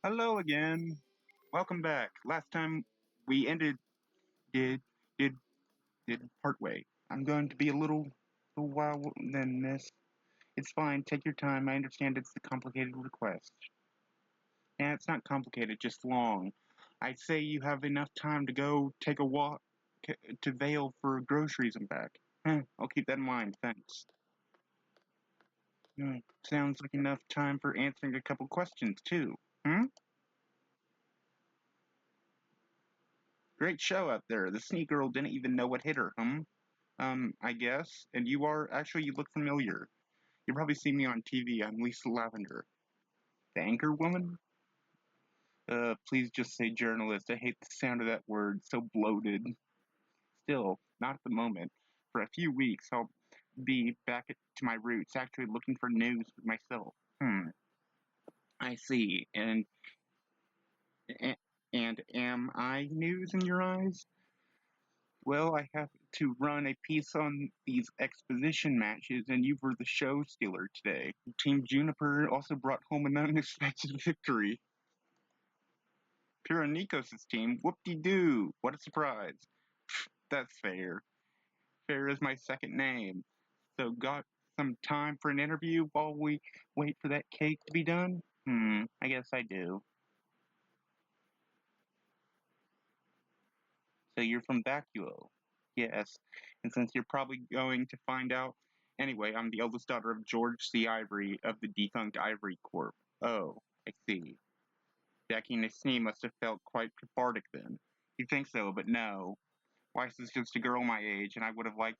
Hello again. Welcome back. Last time we ended did did did partway. I'm going to be a little while than this. It's fine. Take your time. I understand it's a complicated request. And it's not complicated, just long. I'd say you have enough time to go take a walk to Vale for groceries and back. I'll keep that in mind. Thanks. Sounds like enough time for answering a couple questions too. Hmm? Great show out there. The sneak girl didn't even know what hit her, I guess. And you look familiar. You've probably seen me on TV. I'm Lisa Lavender. The anchor woman? Please just say journalist. I hate the sound of that word. So bloated. Still, not at the moment. For a few weeks, I'll be to my roots, actually looking for news for myself. I see. And am I news in your eyes? Well, I have to run a piece on these exposition matches, and you were the show stealer today. Team Juniper also brought home an unexpected victory. Pyranikos' team, whoop-de-doo! What a surprise. That's fair. Fair is my second name. So got some time for an interview while we wait for that cake to be done? I guess I do. So you're from Vacuo? Yes. And since you're probably going to find out anyway, I'm the eldest daughter of George C. Ivory of the defunct Ivory Corp. Oh, I see. Jackie and his team must have felt quite cathartic then. You'd think so, but no. Weiss is just a girl my age, and I would have liked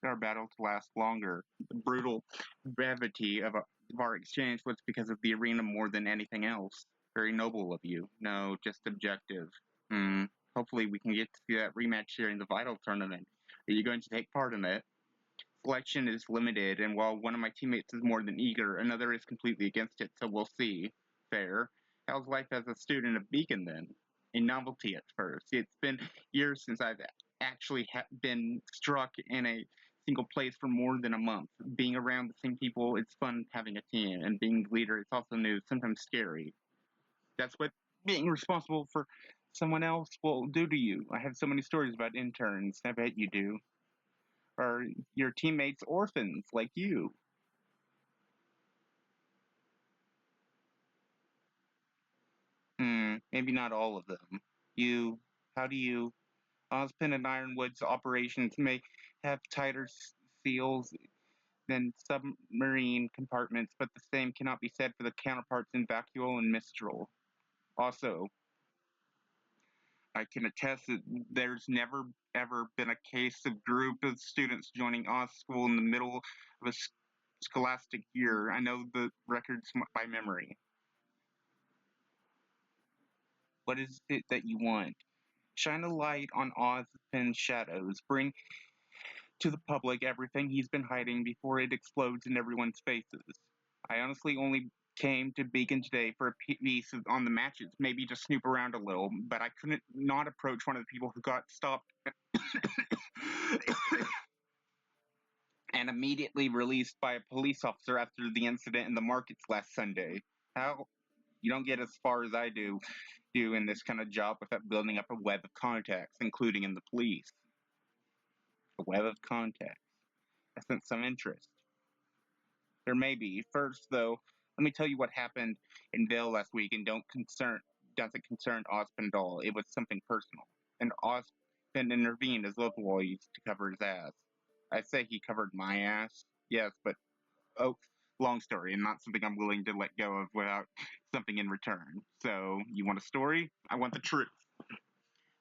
our battle to last longer. The brutal brevity of our exchange was because of the arena more than anything else. Very noble of you. No, just objective. Hopefully we can get to see that rematch during the Vital tournament. Are you going to take part in it? Selection is limited, and while one of my teammates is more than eager, another is completely against it, so we'll see. Fair. How's life as a student of Beacon, then? A novelty at first. It's been years since I've actually been struck in a single place for more than a month. Being around the same people, it's fun having a team, and being the leader, it's also new, sometimes scary. That's what being responsible for someone else will do to you. I have so many stories about interns. I bet you do. Are your teammates orphans like you? Maybe not all of them. You, how do you? Ozpin and Ironwood's operations may have tighter seals than submarine compartments, but the same cannot be said for the counterparts in Vacuole and Mistral. Also, I can attest that there's never ever been a case of group of students joining Oz school in the middle of a scholastic year. I know the records by memory. What is it that you want? Shine a light on Ozpin's shadows. Bring to the public everything he's been hiding before it explodes in everyone's faces. I honestly only came to Beacon today for a piece on the matches, maybe to snoop around a little, but I couldn't not approach one of the people who got stopped and immediately released by a police officer after the incident in the markets last Sunday. How? You don't get as far as I do in this kind of job without building up a web of contacts, including in the police. A web of contacts. I sense some interest. There may be. First, though, let me tell you what happened in Vale last week, and doesn't concern Ozpin at all. It was something personal, and Ozpin intervened as always to cover his ass. I say he covered my ass, yes, but oh, long story, and not something I'm willing to let go of without something in return. So, you want a story? I want the truth.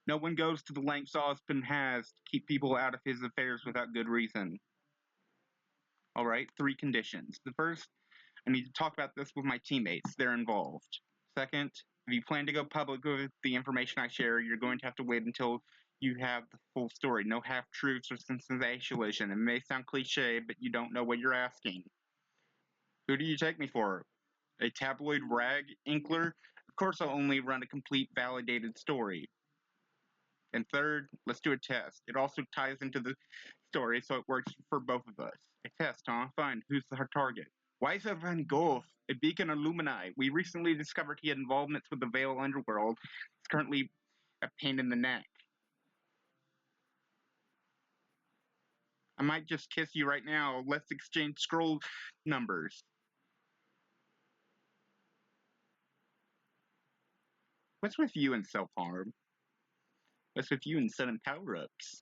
No one goes to the lengths Ozpin has to keep people out of his affairs without good reason. All right, three conditions. The first, I need to talk about this with my teammates. They're involved. Second, if you plan to go public with the information I share, you're going to have to wait until you have the full story. No half truths or sensationalism. It may sound cliche, but you don't know what you're asking. Who do you take me for? A tabloid rag inkler? Of course, I'll only run a complete, validated story. And third, let's do a test. It also ties into the story, so it works for both of us. A test, huh? Fine. Who's our target? Weiser van Gogh, a beacon alumni. We recently discovered he had involvements with the Vale underworld. He's currently a pain in the neck. I might just kiss you right now. Let's exchange scroll numbers. What's with you and self-harm? What's with you and sudden power-ups?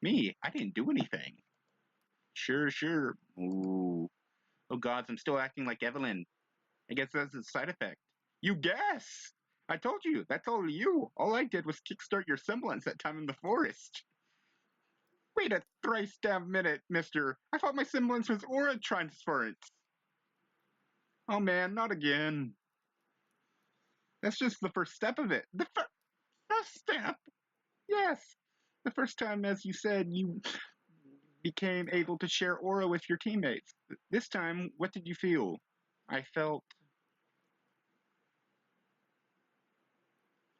Me? I didn't do anything. Sure. Ooh. Oh gods, I'm still acting like Evelyn. I guess that's a side effect. You guess! I told you, that's all you. All I did was kickstart your semblance that time in the forest. Wait a thrice damn minute, mister. I thought my semblance was aura transference. Oh man, not again. That's just the first step of it. The first step? Yes. The first time, as you said, you became able to share aura with your teammates. This time, what did you feel? I felt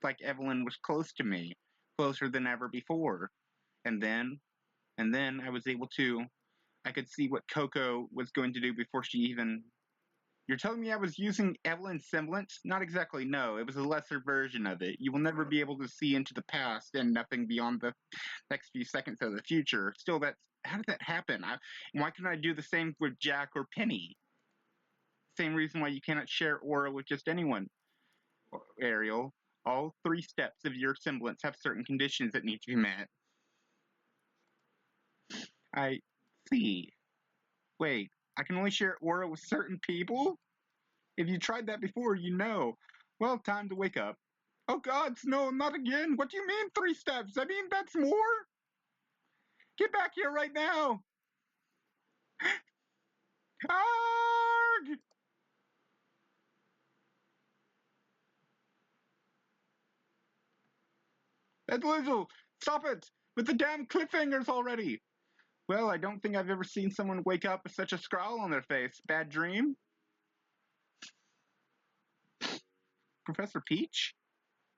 like Evelyn was close to me, closer than ever before. And then I was able to, I could see what Coco was going to do before she even. You're telling me I was using Evelyn's semblance? Not exactly, no. It was a lesser version of it. You will never be able to see into the past and nothing beyond the next few seconds of the future. Still, how did that happen? Why couldn't I do the same with Jack or Penny? Same reason why you cannot share aura with just anyone, Ariel. All 3 steps of your semblance have certain conditions that need to be met. I see. Wait, I can only share aura with certain people? If you tried that before, you know. Well, time to wake up. Oh gods, no, not again. What do you mean 3 steps? I mean, that's more? Get back here right now! Arg! Ed Lizzle, stop it! With the damn cliffhangers already! Well, I don't think I've ever seen someone wake up with such a scowl on their face. Bad dream? Professor Peach?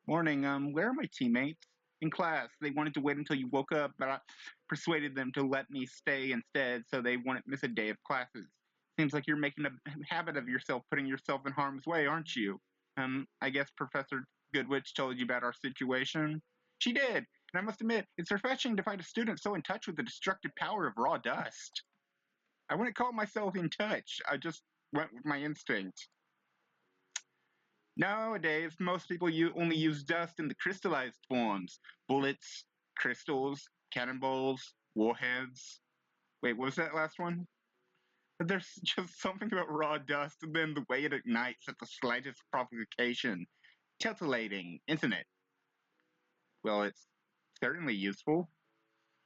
Morning, where are my teammates? In class. They wanted to wait until you woke up, but I persuaded them to let me stay instead so they wouldn't miss a day of classes. Seems like you're making a habit of yourself putting yourself in harm's way, aren't you? I guess Professor Goodwitch told you about our situation? She did, and I must admit, it's refreshing to find a student so in touch with the destructive power of raw dust. I wouldn't call myself in touch, I just went with my instinct. Nowadays, most people only use dust in the crystallized forms. Bullets, crystals, cannonballs, warheads. Wait, what was that last one? But there's just something about raw dust and then the way it ignites at the slightest provocation. Titillating, isn't it? Well, it's certainly useful.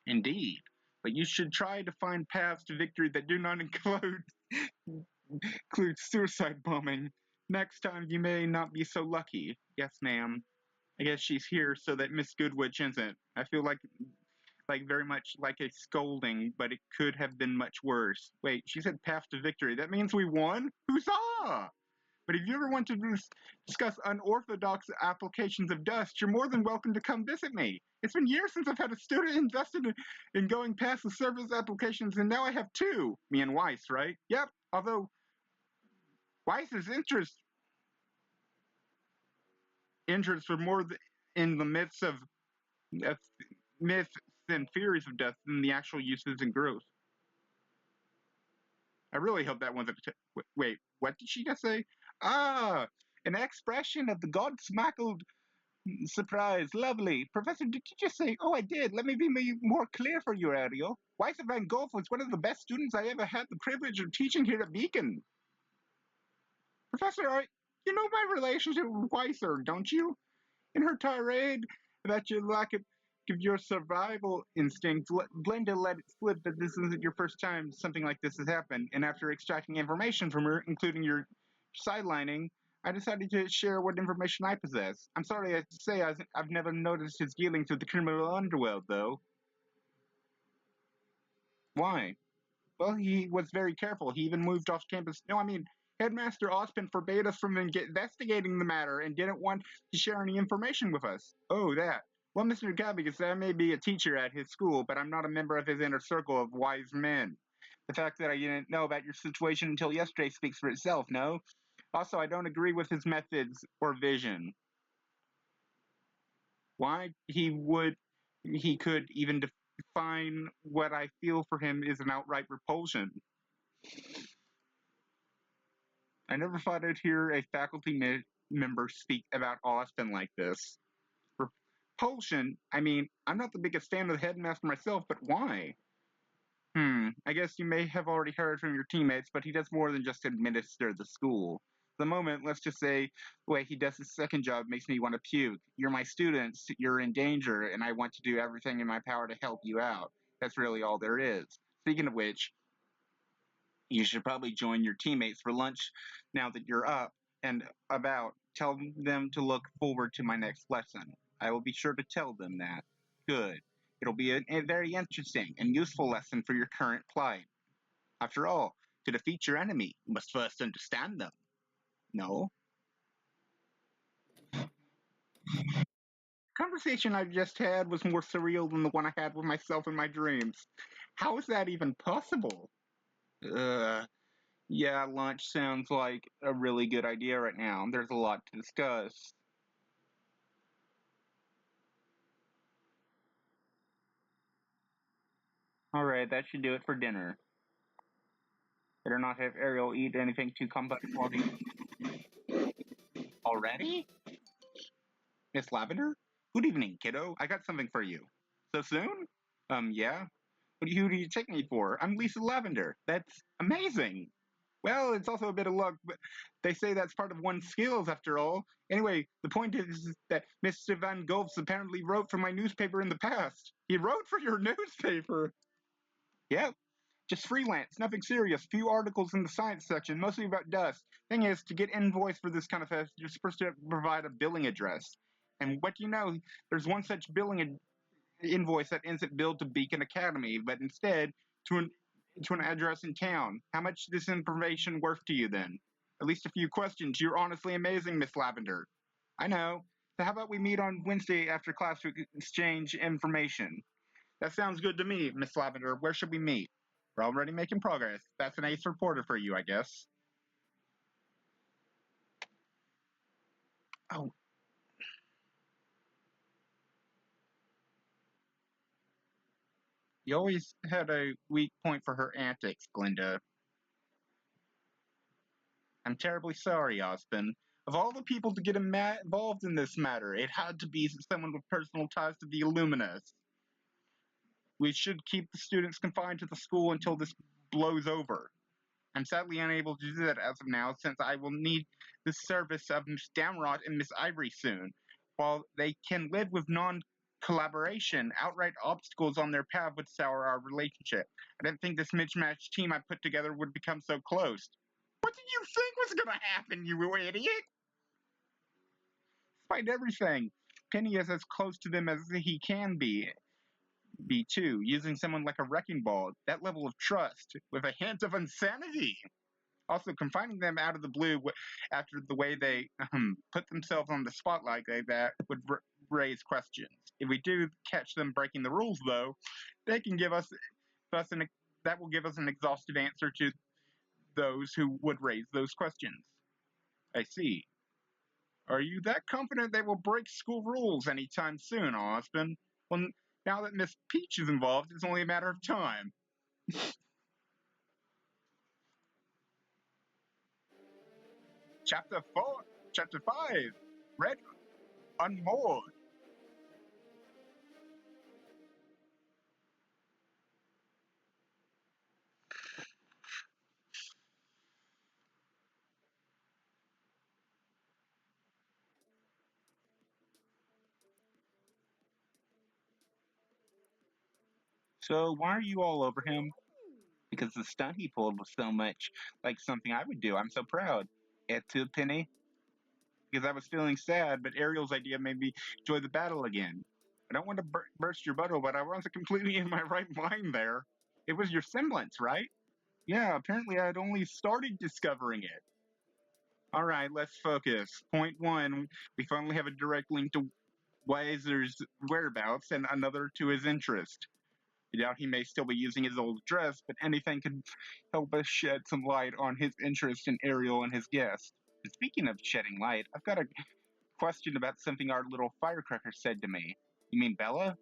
Indeed. But you should try to find paths to victory that do not include suicide bombing. Next time you may not be so lucky. Yes, ma'am. I guess she's here so that Miss Goodwitch isn't. I feel like very much like a scolding, but it could have been much worse. Wait, she said path to victory. That means we won? Huzzah! But if you ever want to discuss unorthodox applications of dust, you're more than welcome to come visit me. It's been years since I've had a student invested in going past the surface applications, and now I have 2. Me and Weiss, right? Yep, although Weiss's interests were more in the myths and theories of death than the actual uses and growth. I really hope that wasn't. Wait, what did she just say? Ah, an expression of the God-smackled surprise. Lovely. Professor, did you just say, oh, I did. Let me be more clear for you, Ariel. Weiser van Gogh was one of the best students I ever had the privilege of teaching here at Beacon. Professor, you know my relationship with Weiser, don't you? In her tirade about your lack of your survival instincts, Glenda let it slip that this isn't your first time something like this has happened, and after extracting information from her, including your sidelining, I decided to share what information I possess. I'm sorry to say I've never noticed his dealings with the criminal underworld, though. Why? Well, he was very careful. He even moved off campus. No, I mean, Headmaster Ospin forbade us from investigating the matter and didn't want to share any information with us. Oh, that. Well, Mr. Gabbigas, I may be a teacher at his school, but I'm not a member of his inner circle of wise men. The fact that I didn't know about your situation until yesterday speaks for itself, no? Also, I don't agree with his methods or vision. Why he could even define what I feel for him is an outright repulsion. I never thought I'd hear a faculty member speak about Austin like this. Repulsion? I mean, I'm not the biggest fan of the headmaster myself, but why? I guess you may have already heard from your teammates, but he does more than just administer the school. At the moment, let's just say the way he does his second job makes me want to puke. You're my students, you're in danger, and I want to do everything in my power to help you out. That's really all there is. Speaking of which, you should probably join your teammates for lunch now that you're up and about. Tell them to look forward to my next lesson. I will be sure to tell them that. Good. It'll be a very interesting and useful lesson for your current plight. After all, to defeat your enemy, you must first understand them. No? The conversation I just had was more surreal than the one I had with myself in my dreams. How is that even possible? Yeah, lunch sounds like a really good idea right now. There's a lot to discuss. Alright, that should do it for dinner. Better not have Ariel eat anything too complex while already? Miss Lavender? Good evening, kiddo. I got something for you. So soon? Yeah. Who do you take me for? I'm Lisa Lavender. That's amazing. Well, it's also a bit of luck, but they say that's part of one's skills after all. Anyway, the point is that Mr. Van Gulfs apparently wrote for my newspaper in the past. He wrote for your newspaper? Yep. Just freelance, nothing serious. Few articles in the science section, mostly about dust. Thing is, to get invoiced for this kind of fest, you're supposed to provide a billing address. And what do you know? There's one such billing invoice that isn't billed to Beacon Academy, but instead to an address in town. How much is this information worth to you then? At least a few questions. You're honestly amazing, Miss Lavender. I know. So how about we meet on Wednesday after class to exchange information? That sounds good to me, Miss Lavender. Where should we meet? We're already making progress. That's an ace reporter for you, I guess. Oh, you always had a weak point for her antics, Glinda. I'm terribly sorry, Austin. Of all the people to get involved in this matter, it had to be someone with personal ties to the Illuminus. We should keep the students confined to the school until this blows over. I'm sadly unable to do that as of now, since I will need the service of Miss Damrot and Miss Ivory soon. While they can live with non-collaboration, outright obstacles on their path would sour our relationship. I didn't think this mismatched team I put together would become so close. What did you think was going to happen, you idiot? Despite everything, Penny is as close to them as he can be too, using someone like a wrecking ball. That level of trust, with a hint of insanity. Also, confining them out of the blue after the way they put themselves on the spotlight like that would raise questions. If we do catch them breaking the rules, though, they can give us that will give us an exhaustive answer to those who would raise those questions. I see. Are you that confident they will break school rules anytime soon, Austin? Well, now that Miss Peach is involved, it's only a matter of time. Chapter 4, Chapter 5, Red Unmoored. So, why are you all over him? Because the stunt he pulled was so much like something I would do. I'm so proud. It too, Penny? Because I was feeling sad, but Ariel's idea made me enjoy the battle again. I don't want to burst your bubble, but I wasn't completely in my right mind there. It was your semblance, right? Yeah, apparently I had only started discovering it. Alright, let's focus. Point one, we finally have a direct link to Blazer's whereabouts and another to his interest. I doubt he may still be using his old address, but anything could help us shed some light on his interest in Ariel and his guest. And speaking of shedding light, I've got a question about something our little firecracker said to me. You mean Bella?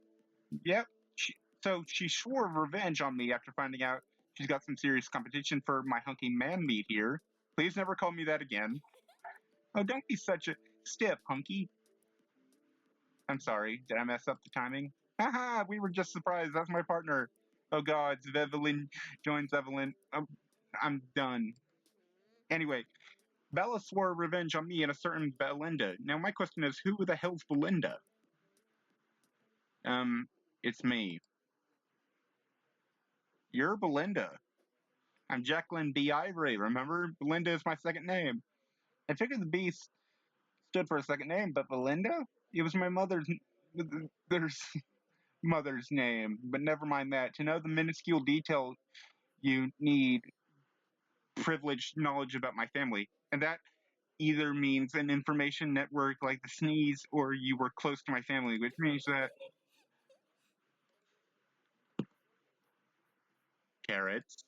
Yep. So she swore revenge on me after finding out she's got some serious competition for my hunky man meat here. Please never call me that again. Oh, don't be such a stiff, hunky. I'm sorry. Did I mess up the timing? Haha, we were just surprised. That's my partner. Oh god, Evelyn joins Evelyn. I'm done. Anyway, Bella swore revenge on me and a certain Belinda. Now my question is, who the hell's Belinda? It's me. You're Belinda. I'm Jacqueline B. Ivory, remember? Belinda is my second name. I figured the B stood for a second name, but Belinda? It was my there's mother's name, but never mind that. To know the minuscule detail you need privileged knowledge about my family. And that either means an information network like the sneeze or you were close to my family, which means that carrots.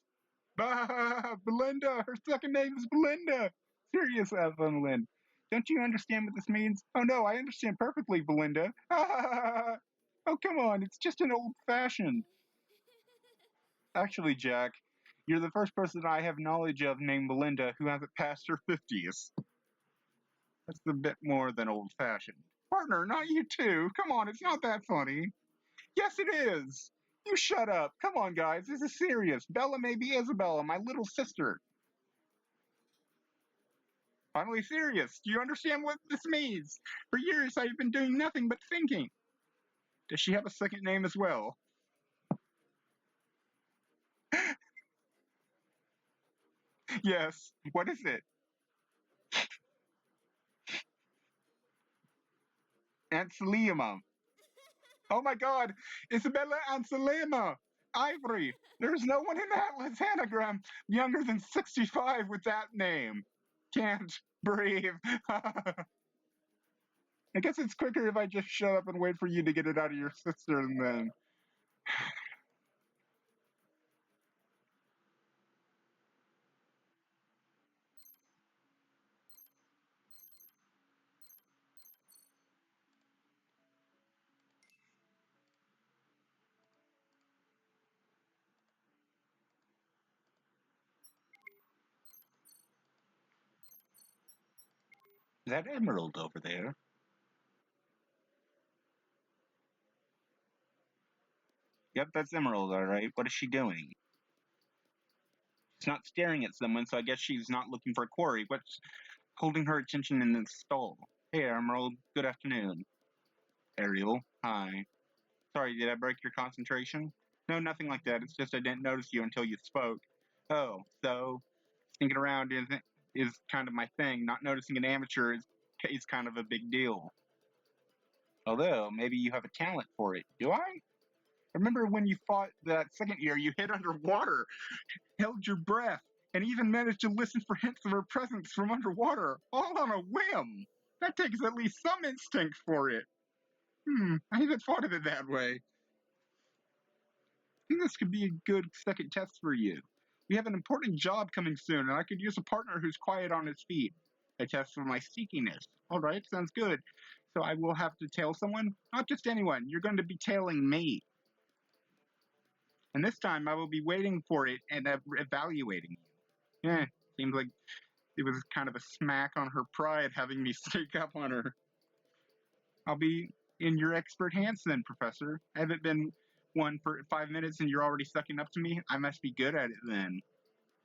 Bah, Belinda! Her second name is Belinda! Serious, Evelyn. Don't you understand what this means? Oh no, I understand perfectly, Belinda. Oh, come on, it's just an old fashioned. Actually, Jack, you're the first person I have knowledge of named Belinda who hasn't passed her 50s. That's a bit more than old fashioned. Partner, not you too. Come on, it's not that funny. Yes, it is. You shut up. Come on, guys, this is serious. Bella may be Isabella, my little sister. Finally serious. Do you understand what this means? For years, I've been doing nothing but thinking. Does she have a second name as well? Yes. What is it? Aunt Selima. Oh my god, Isabella and Selima. Ivory. There's no one in Atlas anagram younger than 65 with that name. Can't breathe. I guess it's quicker if I just shut up and wait for you to get it out of your sister and then. Is that Emerald over there? Yep, that's Emerald, alright. What is she doing? She's not staring at someone, so I guess she's not looking for a quarry. What's holding her attention in this stall? Hey, Emerald. Good afternoon. Ariel. Hi. Sorry, did I break your concentration? No, nothing like that. It's just I didn't notice you until you spoke. Oh, so sneaking around is kind of my thing. Not noticing an amateur is kind of a big deal. Although, maybe you have a talent for it. Do I? Remember when you fought that second year, you hid underwater, held your breath, and even managed to listen for hints of her presence from underwater, all on a whim. That takes at least some instinct for it. I haven't thought of it that way. I think this could be a good second test for you. We have an important job coming soon, and I could use a partner who's quiet on his feet. A test for my sneakiness. All right, sounds good. So I will have to tail someone? Not just anyone. You're going to be tailing me. And this time I will be waiting for it and evaluating you. Seems like it was kind of a smack on her pride having me sneak up on her. I'll be in your expert hands then, Professor. I haven't been one for 5 minutes and you're already sucking up to me. I must be good at it then.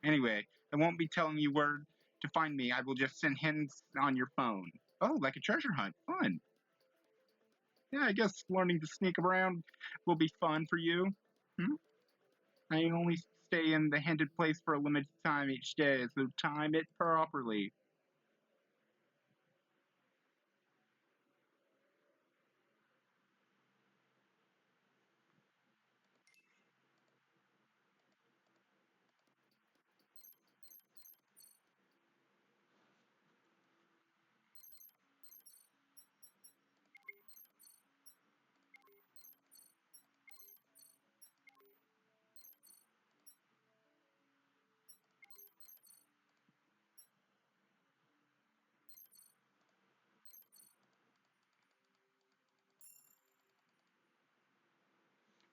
Anyway, I won't be telling you where to find me. I will just send hints on your phone. Oh, like a treasure hunt. Fun. Yeah, I guess learning to sneak around will be fun for you. I only stay in the hinted place for a limited time each day, so time it properly.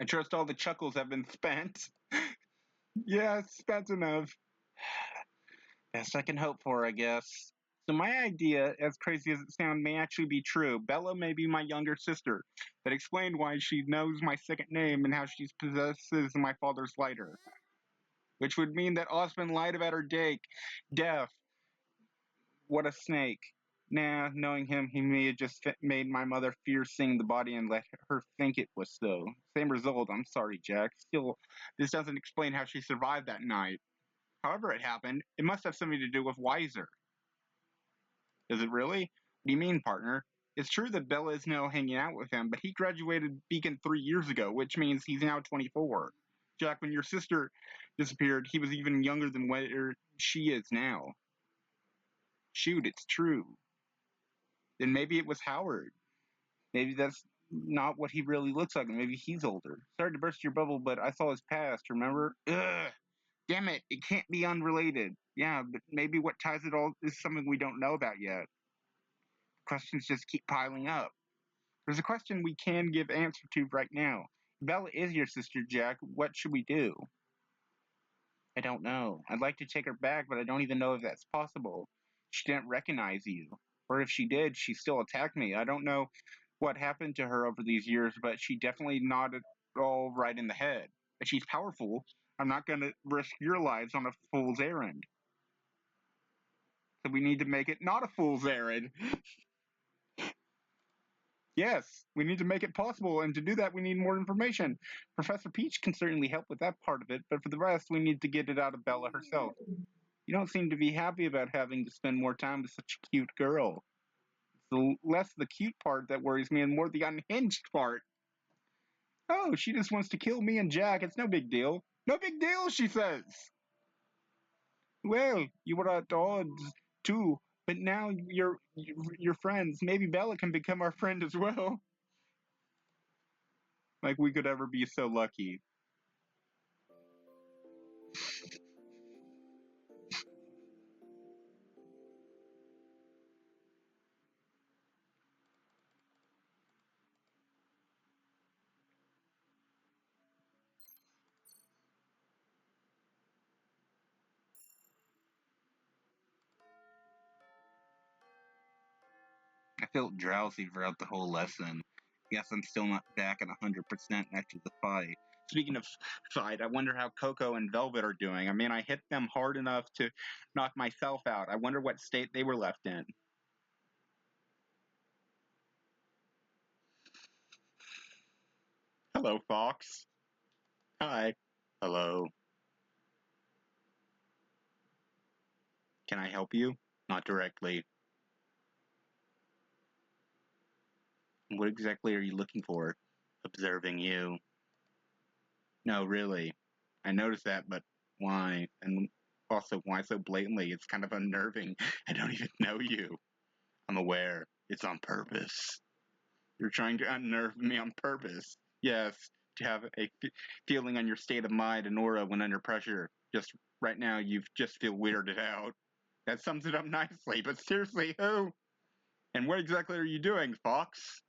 I trust all the chuckles have been spent. Yes, spent enough. Best I can hope for, I guess. So my idea, as crazy as it sounds, may actually be true. Bella may be my younger sister. That explained why she knows my second name and how she possesses my father's lighter. Which would mean that Osmond lied about her death. What a snake. Nah, knowing him, he may have just made my mother fear seeing the body and let her think it was so. Same result, I'm sorry, Jack. Still, this doesn't explain how she survived that night. However it happened, it must have something to do with Weiser. Does it really? What do you mean, partner? It's true that Bella is now hanging out with him, but he graduated Beacon 3 years ago, which means he's now 24. Jack, when your sister disappeared, he was even younger than where she is now. Shoot, it's true. Then maybe it was Howard. Maybe that's not what he really looks like. Maybe he's older. Sorry to burst your bubble, but I saw his past, remember? Ugh! Damn it, it can't be unrelated. Yeah, but maybe what ties it all is something we don't know about yet. Questions just keep piling up. There's a question we can give answer to right now. Bella is your sister, Jack. What should we do? I don't know. I'd like to take her back, but I don't even know if that's possible. She didn't recognize you. Or if she did, she still attacked me. I don't know what happened to her over these years, but she definitely not at all right in the head. If she's powerful, I'm not going to risk your lives on a fool's errand. So we need to make it not a fool's errand. Yes, we need to make it possible, and to do that, we need more information. Professor Peach can certainly help with that part of it, but for the rest, we need to get it out of Bella herself. You don't seem to be happy about having to spend more time with such a cute girl. It's less the cute part that worries me and more the unhinged part. Oh, she just wants to kill me and Jack. It's no big deal. No big deal, she says. Well, you were at odds too, but now you're friends. Maybe Bella can become our friend as well. Like we could ever be so lucky. I felt drowsy throughout the whole lesson. Guess I'm still not back at 100% after the fight. Speaking of fight, I wonder how Coco and Velvet are doing. I mean, I hit them hard enough to knock myself out. I wonder what state they were left in. Hello, Fox. Hi. Hello. Can I help you? Not directly. What exactly are you looking for? Observing you. No, really. I noticed that, but why? And also, why so blatantly? It's kind of unnerving. I don't even know you. I'm aware. It's on purpose. You're trying to unnerve me on purpose. Yes, to have a feeling on your state of mind and aura when under pressure. Just right now, you just feel weirded out. That sums it up nicely, but seriously, who? And what exactly are you doing, Fox?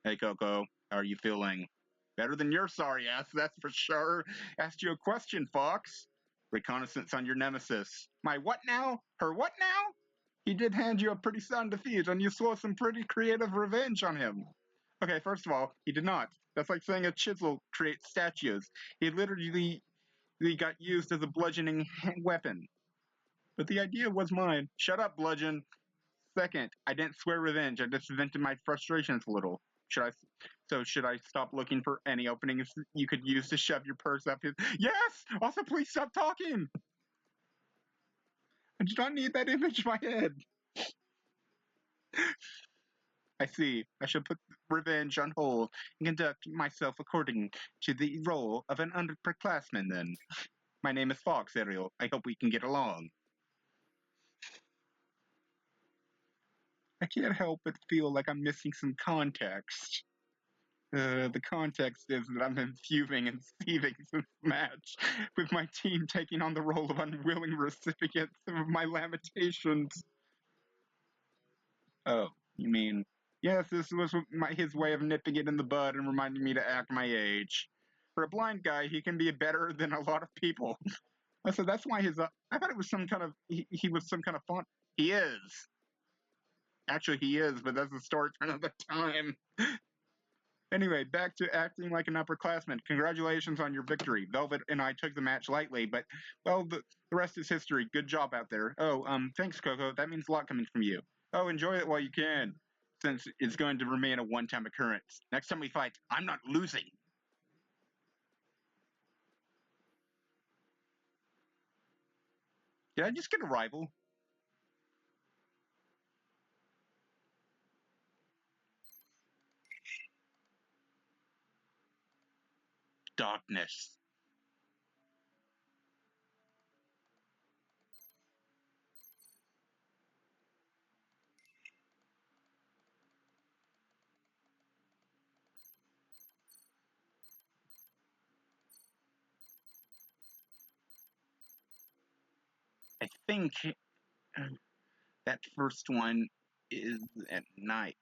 Hey, Coco, how are you feeling? Better than your sorry ass, that's for sure. Asked you a question, Fox. Reconnaissance on your nemesis. My what now? Her what now? He did hand you a pretty sound defeat, and you swore some pretty creative revenge on him. Okay, first of all, he did not. That's like saying a chisel creates statues. He literally got used as a bludgeoning weapon. But the idea was mine. Shut up, bludgeon. Second, I didn't swear revenge. I just vented my frustrations a little. Should I stop looking for any openings you could use to shove your purse up his? Yes. Also, please stop talking. I do not need that image in my head. I see. I should put revenge on hold and conduct myself according to the role of an underclassman. Then, my name is Fox, Ariel. I hope we can get along. I can't help but feel like I'm missing some context. The context is that I've been fuming and seething since match, with my team taking on the role of unwilling recipients of my lamentations. Oh, you mean Yes, this was his way of nipping it in the bud and reminding me to act my age. For a blind guy, he can be better than a lot of people. I said that's why his. I thought it was some kind of he was some kind of font. He is. Actually, he is, but that's the story for another time. Anyway, back to acting like an upperclassman. Congratulations on your victory. Velvet and I took the match lightly, but, well, the rest is history. Good job out there. Oh, thanks, Coco. That means a lot coming from you. Oh, enjoy it while you can, since it's going to remain a one-time occurrence. Next time we fight, I'm not losing. Did I just get a rival? Darkness. I think that first one is at night.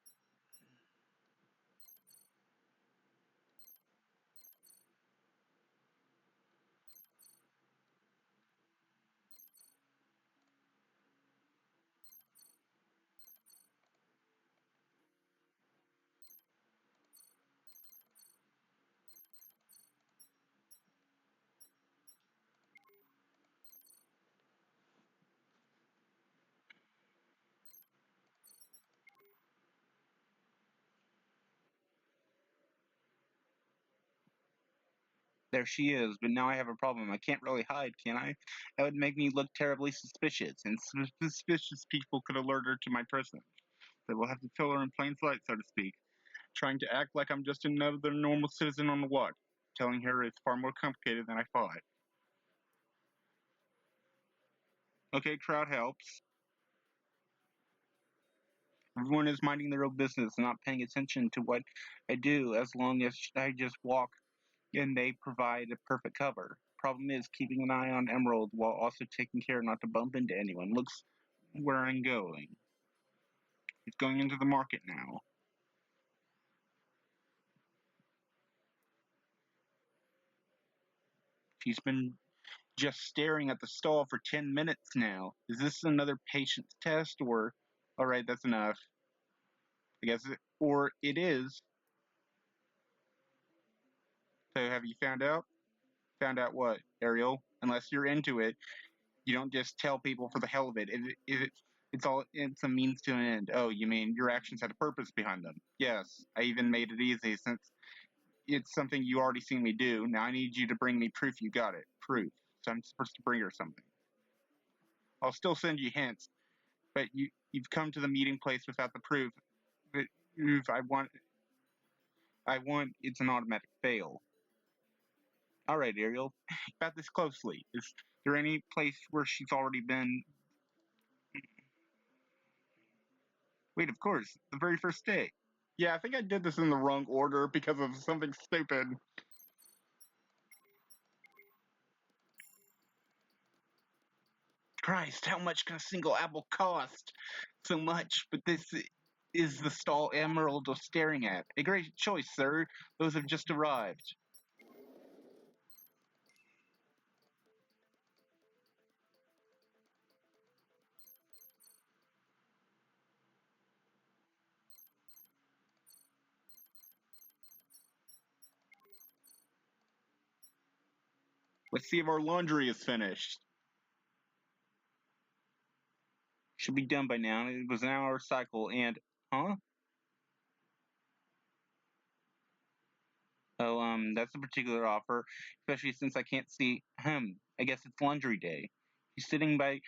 There she is, but now I have a problem. I can't really hide, can I? That would make me look terribly suspicious, and suspicious people could alert her to my presence. They will have to kill her in plain sight, so to speak. Trying to act like I'm just another normal citizen on the watch. Telling her it's far more complicated than I thought. Okay, crowd helps. Everyone is minding their own business and not paying attention to what I do as long as I just walk and they provide a perfect cover. Problem is keeping an eye on Emerald while also taking care not to bump into anyone. Looks where I'm going. He's going into the market now. He's been just staring at the stall for 10 minutes now. Is this another patience test or alright, that's enough. I guess or it is. So have you found out? Found out what, Ariel? Unless you're into it, you don't just tell people for the hell of it. It's a means to an end. Oh, you mean your actions had a purpose behind them? Yes, I even made it easy since it's something you already seen me do. Now I need you to bring me proof you got it. Proof. So I'm supposed to bring her something. I'll still send you hints, but you've come to the meeting place without the proof. But if I want it's an automatic fail. All right, Ariel, about this closely. Is there any place where she's already been? Wait, of course, the very first day. Yeah, I think I did this in the wrong order because of something stupid. Christ, how much can a single apple cost? So much, but this is the stall Emerald was staring at. A great choice, sir. Those have just arrived. Let's see if our laundry is finished. Should be done by now. It was an hour cycle, and huh? Oh, that's a particular offer, especially since I can't see him. I guess it's laundry day. He's sitting by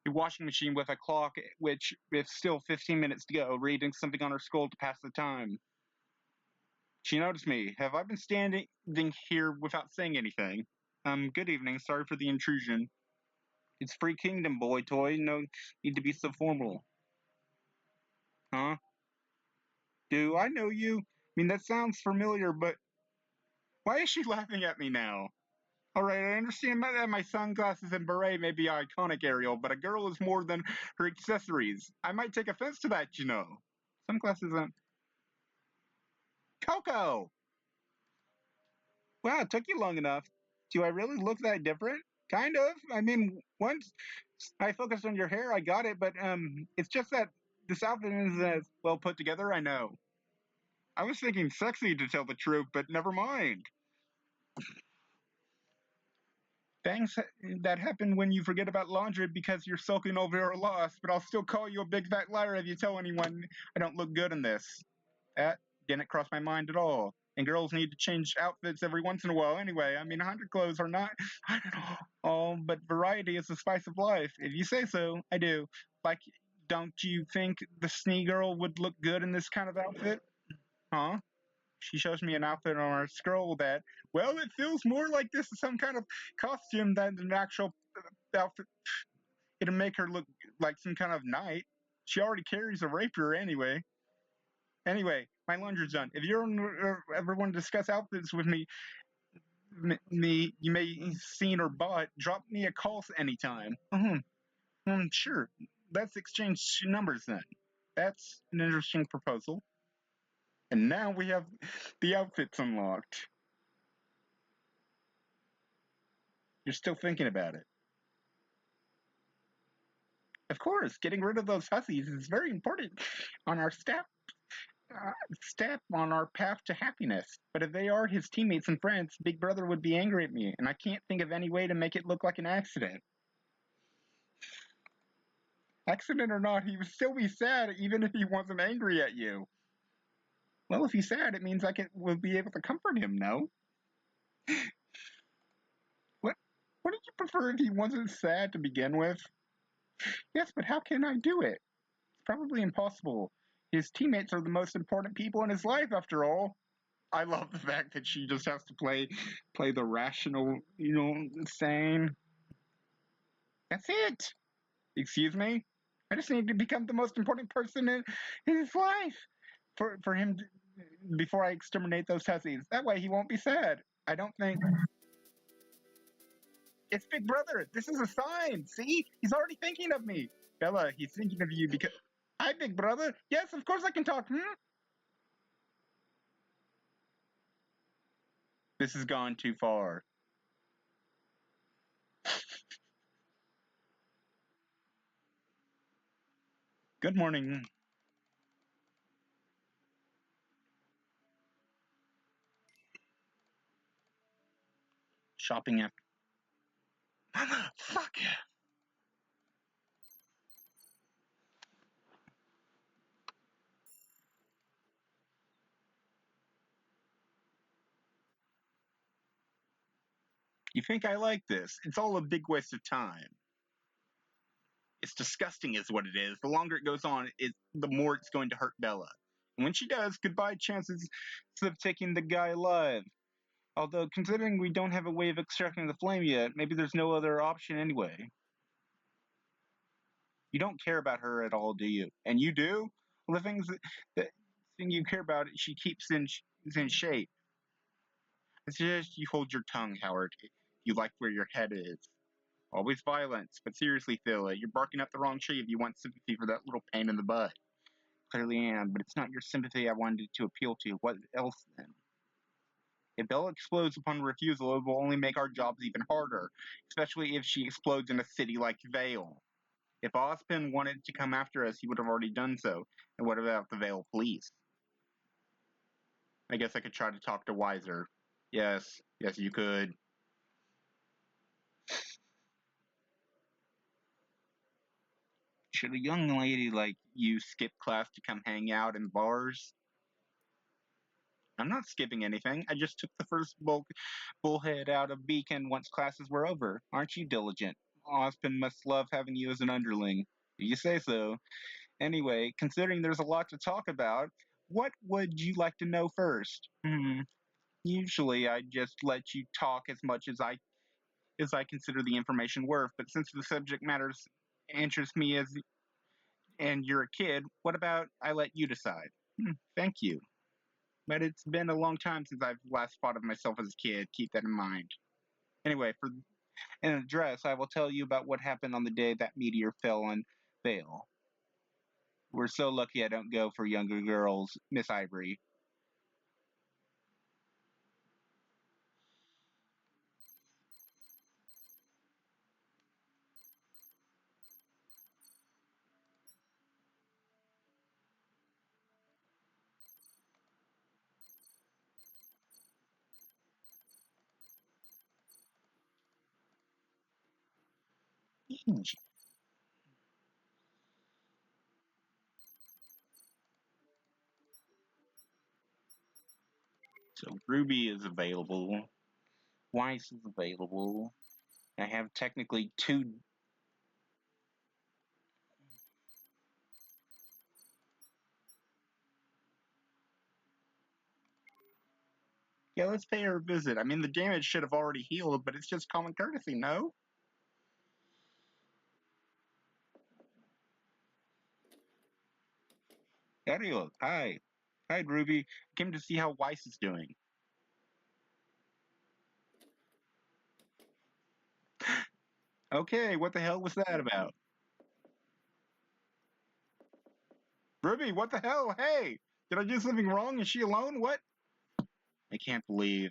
a washing machine with a clock, which is still 15 minutes to go, reading something on her scroll to pass the time. She noticed me. Have I been standing here without saying anything? Good evening. Sorry for the intrusion. It's Free Kingdom, boy toy. No need to be so formal. Huh? Do I know you? I mean, that sounds familiar, but why is she laughing at me now? Alright, I understand that my sunglasses and beret may be iconic, Ariel, but a girl is more than her accessories. I might take offense to that, you know. Some classes aren't. Coco! Wow, it took you long enough. Do I really look that different? Kind of. I mean, once I focused on your hair, I got it, but it's just that this outfit is as well put together, I know. I was thinking sexy to tell the truth, but never mind. Things that happen when you forget about laundry because you're sulking over your loss, but I'll still call you a big fat liar if you tell anyone I don't look good in this. That didn't cross my mind at all. And girls need to change outfits every once in a while anyway. I mean, 100 clothes are not all, but variety is the spice of life. If you say so, I do. Like, don't you think the Snee girl would look good in this kind of outfit? Huh? She shows me an outfit on our scroll that, well, it feels more like this is some kind of costume than an actual outfit. It'll make her look like some kind of knight. She already carries a rapier anyway. Anyway, my laundry's done. If you ever want to discuss outfits with me, you may seen or bought, drop me a call anytime. Sure. Let's exchange numbers then. That's an interesting proposal. And now we have the outfits unlocked. You're still thinking about it. Of course, getting rid of those hussies is very important on our step on our path to happiness. But if they are his teammates and friends, Big Brother would be angry at me, and I can't think of any way to make it look like an accident. Accident or not, he would still be sad even if he wasn't angry at you. Well, if he's sad, it means will be able to comfort him, no? What would you prefer if he wasn't sad to begin with? Yes, but how can I do it? It's probably impossible. His teammates are the most important people in his life, after all. I love the fact that she just has to play the rational, sane. That's it. Excuse me? I just need to become the most important person in his life for him before I exterminate those hussies. That way he won't be sad. I don't think. It's Big Brother. This is a sign. See? He's already thinking of me. Bella, he's thinking of you because. Hi, Big Brother. Yes, of course I can talk. This has gone too far. Good morning. Shopping after. Mama, fuck yeah. You think I like this? It's all a big waste of time. It's disgusting, is what it is. The longer it goes on, the more it's going to hurt Bella. And when she does, goodbye chances of taking the guy alive. Although, considering we don't have a way of extracting the flame yet, maybe there's no other option anyway. You don't care about her at all, do you? And you do? Well, the thing you care about, she keeps is in shape. It's just you hold your tongue, Howard. You like where your head is. Always violence, but seriously, Phil, you're barking up the wrong tree if you want sympathy for that little pain in the butt. Clearly am, but it's not your sympathy I wanted to appeal to. What else then? If Bella explodes upon refusal, it will only make our jobs even harder, especially if she explodes in a city like Vale. If Ozpin wanted to come after us, he would have already done so. And what about the Vale police? I guess I could try to talk to Weiser. Yes, you could. Should a young lady like you skip class to come hang out in bars? I'm not skipping anything. I just took the first bullhead out of Beacon once classes were over. Aren't you diligent? Ozpin must love having you as an underling. You say so. Anyway, considering there's a lot to talk about, what would you like to know first? Usually I just let you talk as much as I consider the information worth, but since the subject matters interests me and you're a kid, what about I let you decide? Thank you. But it's been a long time since I've last thought of myself as a kid. Keep that in mind. Anyway, for an address, I will tell you about what happened on the day that meteor fell on Vale. We're so lucky I don't go for younger girls, Miss Ivory. So Ruby is available. Weiss is available. I have technically two. Yeah, let's pay her a visit. I mean, the damage should have already healed, but it's just common courtesy, no? Ariel, hi. Hi, Ruby. Came to see how Weiss is doing. Okay, what the hell was that about? Ruby, what the hell? Hey! Did I do something wrong? Is she alone? What? I can't believe.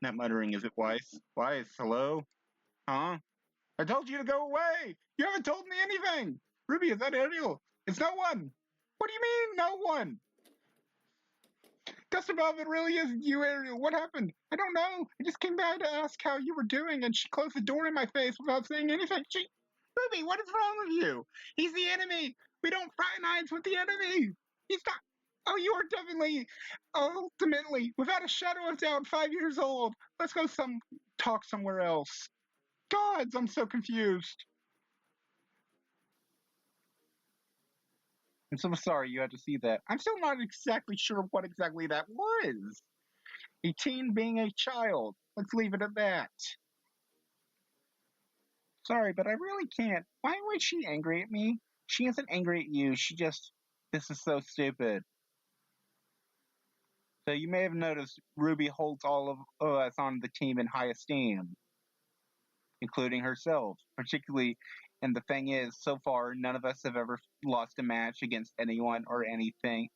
That muttering, is it Weiss? Weiss, hello? Huh? I told you to go away! You haven't told me anything! Ruby, is that Ariel? It's no one! What do you mean, no one? Just above, it really isn't you, Ariel. What happened? I don't know. I just came by to ask how you were doing, and she closed the door in my face without saying anything. Ruby, what is wrong with you? He's the enemy. We don't fraternize with the enemy. He's not. Oh, you are definitely, ultimately, without a shadow of doubt, 5 years old. Let's go talk somewhere else. Gods, I'm so confused. I'm so sorry you had to see that. I'm still not exactly sure what exactly that was. A teen being a child. Let's leave it at that. Sorry, but I really can't. Why was she angry at me? She isn't angry at you. She just. This is so stupid. So you may have noticed Ruby holds all of us on the team in high esteem, including herself, particularly. And the thing is, so far, none of us have ever lost a match against anyone or anything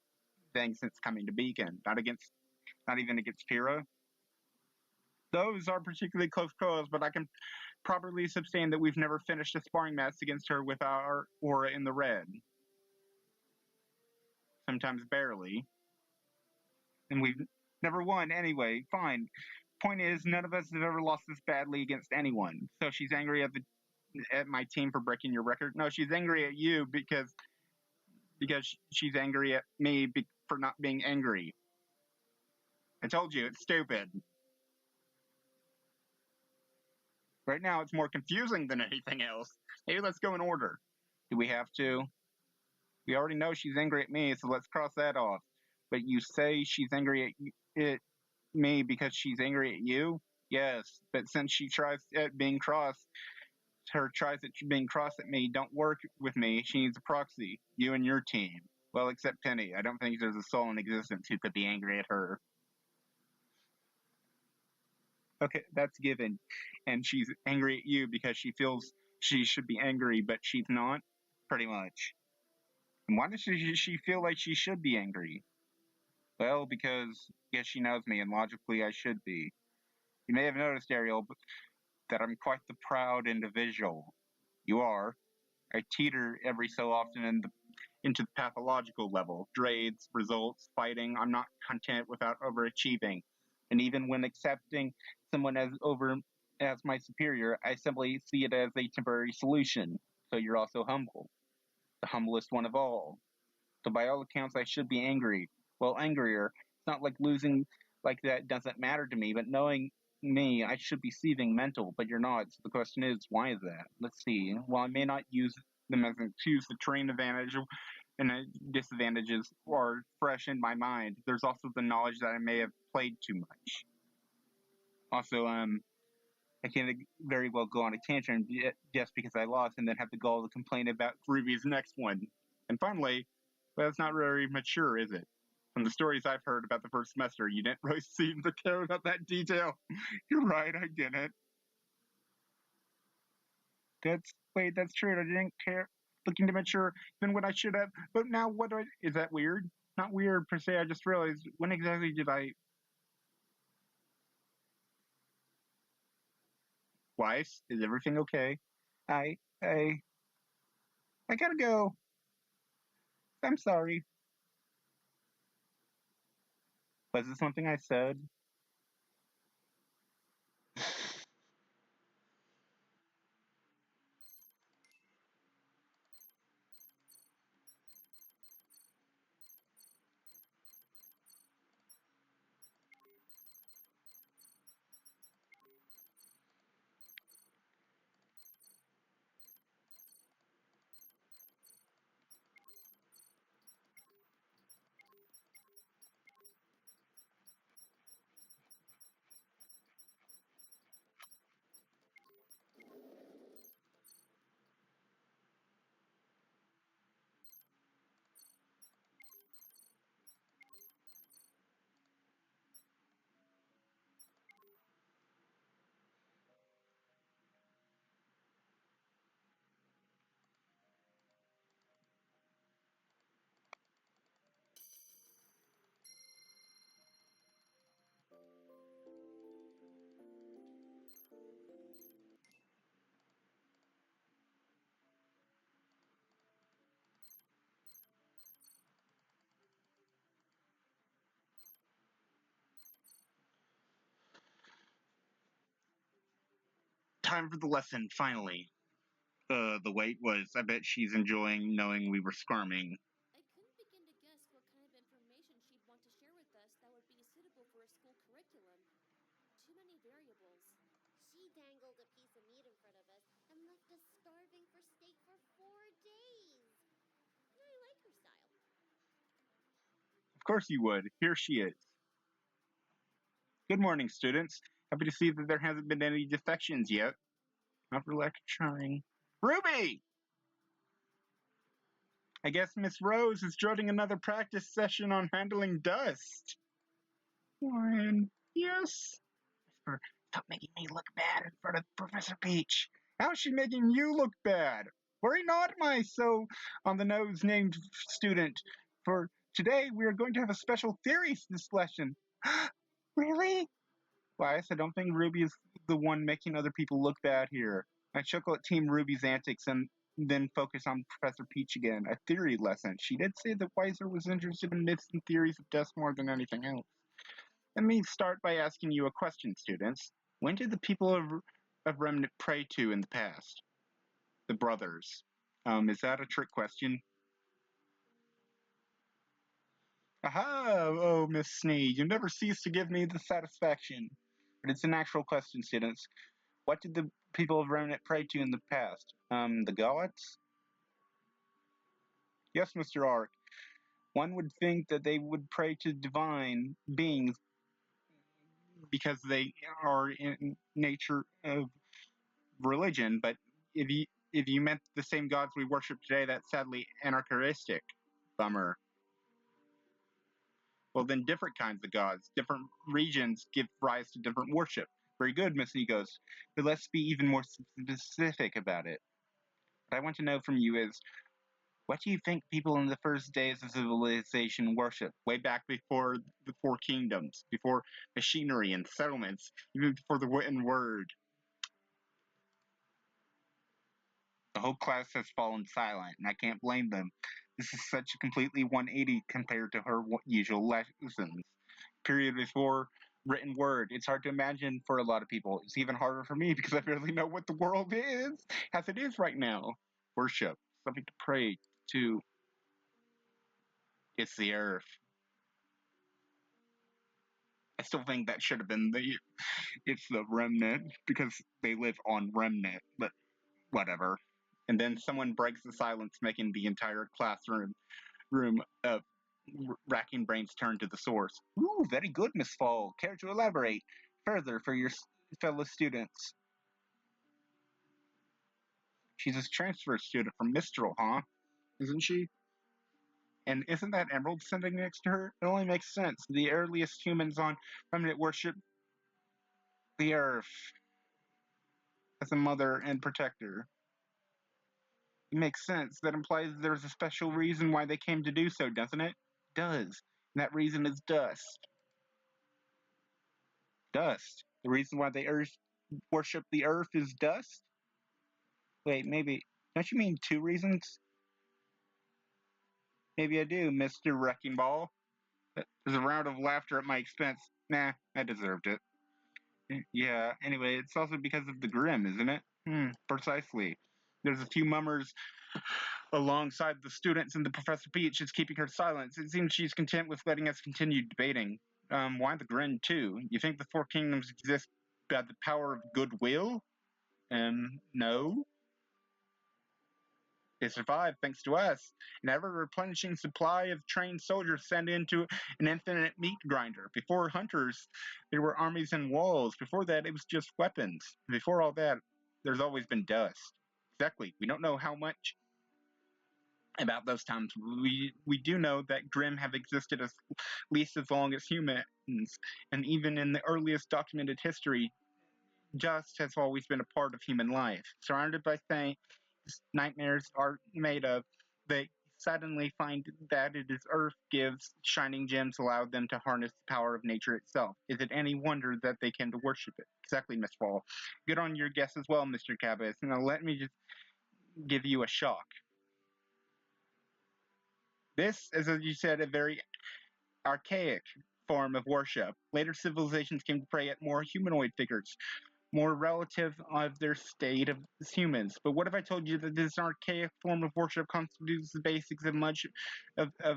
since coming to Beacon. Not even against Pyrrha. Those are particularly close calls, but I can properly sustain that we've never finished a sparring match against her with our aura in the red. Sometimes barely. And we've never won anyway. Fine. Point is, none of us have ever lost this badly against anyone. So she's angry at my team for breaking your record. No, she's angry at you because she's angry at me for not being angry. I told you, it's stupid. Right now, it's more confusing than anything else. Maybe let's go in order. Do we have to? We already know she's angry at me, so let's cross that off. But you say she's angry at me because she's angry at you? Yes, but since she tries at being cross, being cross at me don't work with me. She needs a proxy. You and your team. Well, except Penny. I don't think there's a soul in existence who could be angry at her. Okay, that's given. And she's angry at you because she feels she should be angry, but she's not? Pretty much. And why does she feel like she should be angry? Well, because yes, she knows me, and logically I should be. You may have noticed, Ariel, that I'm quite the proud individual. You are. I teeter every so often into the pathological level. Grades, results, fighting. I'm not content without overachieving. And even when accepting someone as my superior, I simply see it as a temporary solution. So you're also humble. The humblest one of all. So by all accounts, I should be angry. Well, angrier. It's not like losing like that doesn't matter to me, but knowing me, I should be seething mental, but you're not. So the question is, why is that? Let's see. While I may not use them as an excuse, the terrain advantage and disadvantages are fresh in my mind. There's also the knowledge that I may have played too much. Also, I can very well go on a tangent just because I lost and then have the gall to complain about Ruby's next one. And finally, well, that's not very mature, is it? From the stories I've heard about the first semester, you didn't really seem to care about that detail. You're right, I didn't. That's true. I didn't care looking to mature than what I should have. But now, is that weird? Not weird per se. I just realized, when exactly did I? Weiss, is everything okay? I, I, I gotta go. I'm sorry. Was it something I said? Time for the lesson, finally. The wait was, I bet she's enjoying knowing we were squirming. I couldn't begin to guess what kind of information she'd want to share with us that would be suitable for a school curriculum. Too many variables. She dangled a piece of meat in front of us and left us starving for steak for 4 days. I like her style. Of course you would. Here she is. Good morning, students. Happy to see that there hasn't been any defections yet. Not for lack of trying. Ruby! I guess Miss Rose is dreading another practice session on handling dust. Warren, yes? Stop making me look bad in front of Professor Peach. How's she making you look bad? Worry not, my so on the nose named student. For today, we are going to have a special theories discussion. Really? Why, I don't think Ruby is the one making other people look bad here. I chuckle at Team Ruby's antics and then focus on Professor Peach again. A theory lesson. She did say that Weiser was interested in myths and theories of dust more than anything else. Let me start by asking you a question, students. When did the people of Remnant pray to in the past? The brothers. Is that a trick question? Aha! Oh, Miss Sneed, you never cease to give me the satisfaction. But it's an actual question, students. What did the people of Remnant pray to in the past? The gods? Yes, Mr. Ark. One would think that they would pray to divine beings because they are in nature of religion, but if you meant the same gods we worship today, that's sadly anachronistic. Bummer. Well, then different kinds of gods, different regions give rise to different worship. Very good, Miss Egos. But let's be even more specific about it. What I want to know from you is, what do you think people in the first days of civilization worship? Way back before the Four Kingdoms, before machinery and settlements, even before the written word. The whole class has fallen silent, and I can't blame them. This is such a completely 180 compared to her usual lessons. Period before written word. It's hard to imagine for a lot of people. It's even harder for me because I barely know what the world is as it is right now. Worship, something to pray to. It's the earth. I still think that should have been it's the remnant because they live on remnant, but whatever. And then someone breaks the silence, making the entire classroom of racking brains turn to the source. Ooh, very good, Miss Fall. Care to elaborate further for your fellow students? She's a transfer student from Mistral, huh? Isn't she? And isn't that emerald sitting next to her? It only makes sense. The earliest humans on remnant worship the earth as a mother and protector. It makes sense. That implies there's a special reason why they came to do so, doesn't it? It does. And that reason is dust. Dust. The reason why they worship the earth is dust? Wait, maybe. Don't you mean two reasons? Maybe I do, Mr. Wrecking Ball. There's a round of laughter at my expense. Nah, I deserved it. Yeah, anyway, it's also because of the Grim, isn't it? Precisely. There's a few mummers alongside the students, and the Professor Peach is keeping her silence. It seems she's content with letting us continue debating. Why the Grin, too? You think the Four Kingdoms exist by the power of goodwill? No. They survived thanks to us. An ever-replenishing supply of trained soldiers sent into an infinite meat grinder. Before hunters, there were armies and walls. Before that, it was just weapons. Before all that, there's always been dust. Exactly. We don't know how much about those times. We do know that Grimm have existed at least as long as humans, and even in the earliest documented history, dust has always been a part of human life. Surrounded by things nightmares are made of, they suddenly find that it is earth gives shining gems allow them to harness the power of nature itself. Is it any wonder that they came to worship it? Exactly, Miss Fall. Good on your guess as well, Mr. Cabot. Now let me just give you a shock. This is, as you said, a very archaic form of worship. Later civilizations came to pray at more humanoid figures, more relative of their state as humans. But what if I told you that this archaic form of worship constitutes the basics of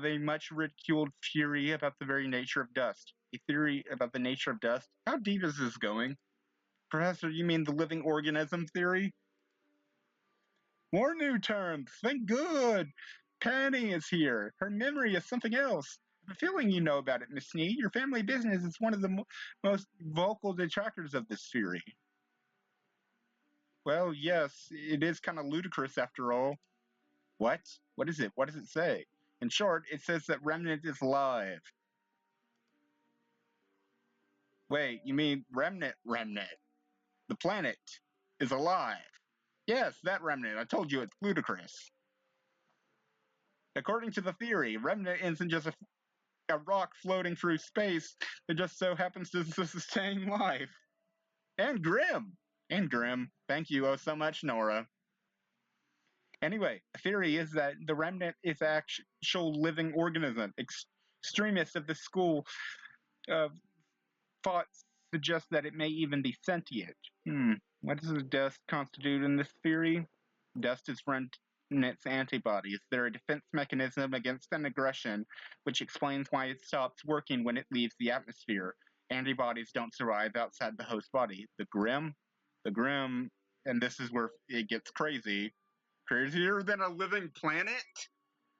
a much ridiculed theory about the very nature of dust? A theory about the nature of dust? How deep is this going? Professor, you mean the living organism theory? More new terms! Thank good! Penny is here. Her memory is something else. I have a feeling you know about it, Miss Sneed. Your family business is one of the most vocal detractors of this theory. Well, yes, it is kind of ludicrous after all. What? What is it? What does it say? In short, it says that Remnant is alive. Wait, you mean Remnant? The planet is alive. Yes, that Remnant. I told you it's ludicrous. According to the theory, Remnant isn't just a rock floating through space that just so happens to sustain life. And Grim. And Grim. Thank you oh so much, Nora. Anyway, the theory is that the remnant is an actual living organism. Extremists of the school of thought suggest that it may even be sentient. What does dust constitute in this theory? Dust is remnant's antibodies. They're a defense mechanism against an aggression, which explains why it stops working when it leaves the atmosphere. Antibodies don't survive outside the host body. The Grim, and this is where it gets crazy. Crazier than a living planet?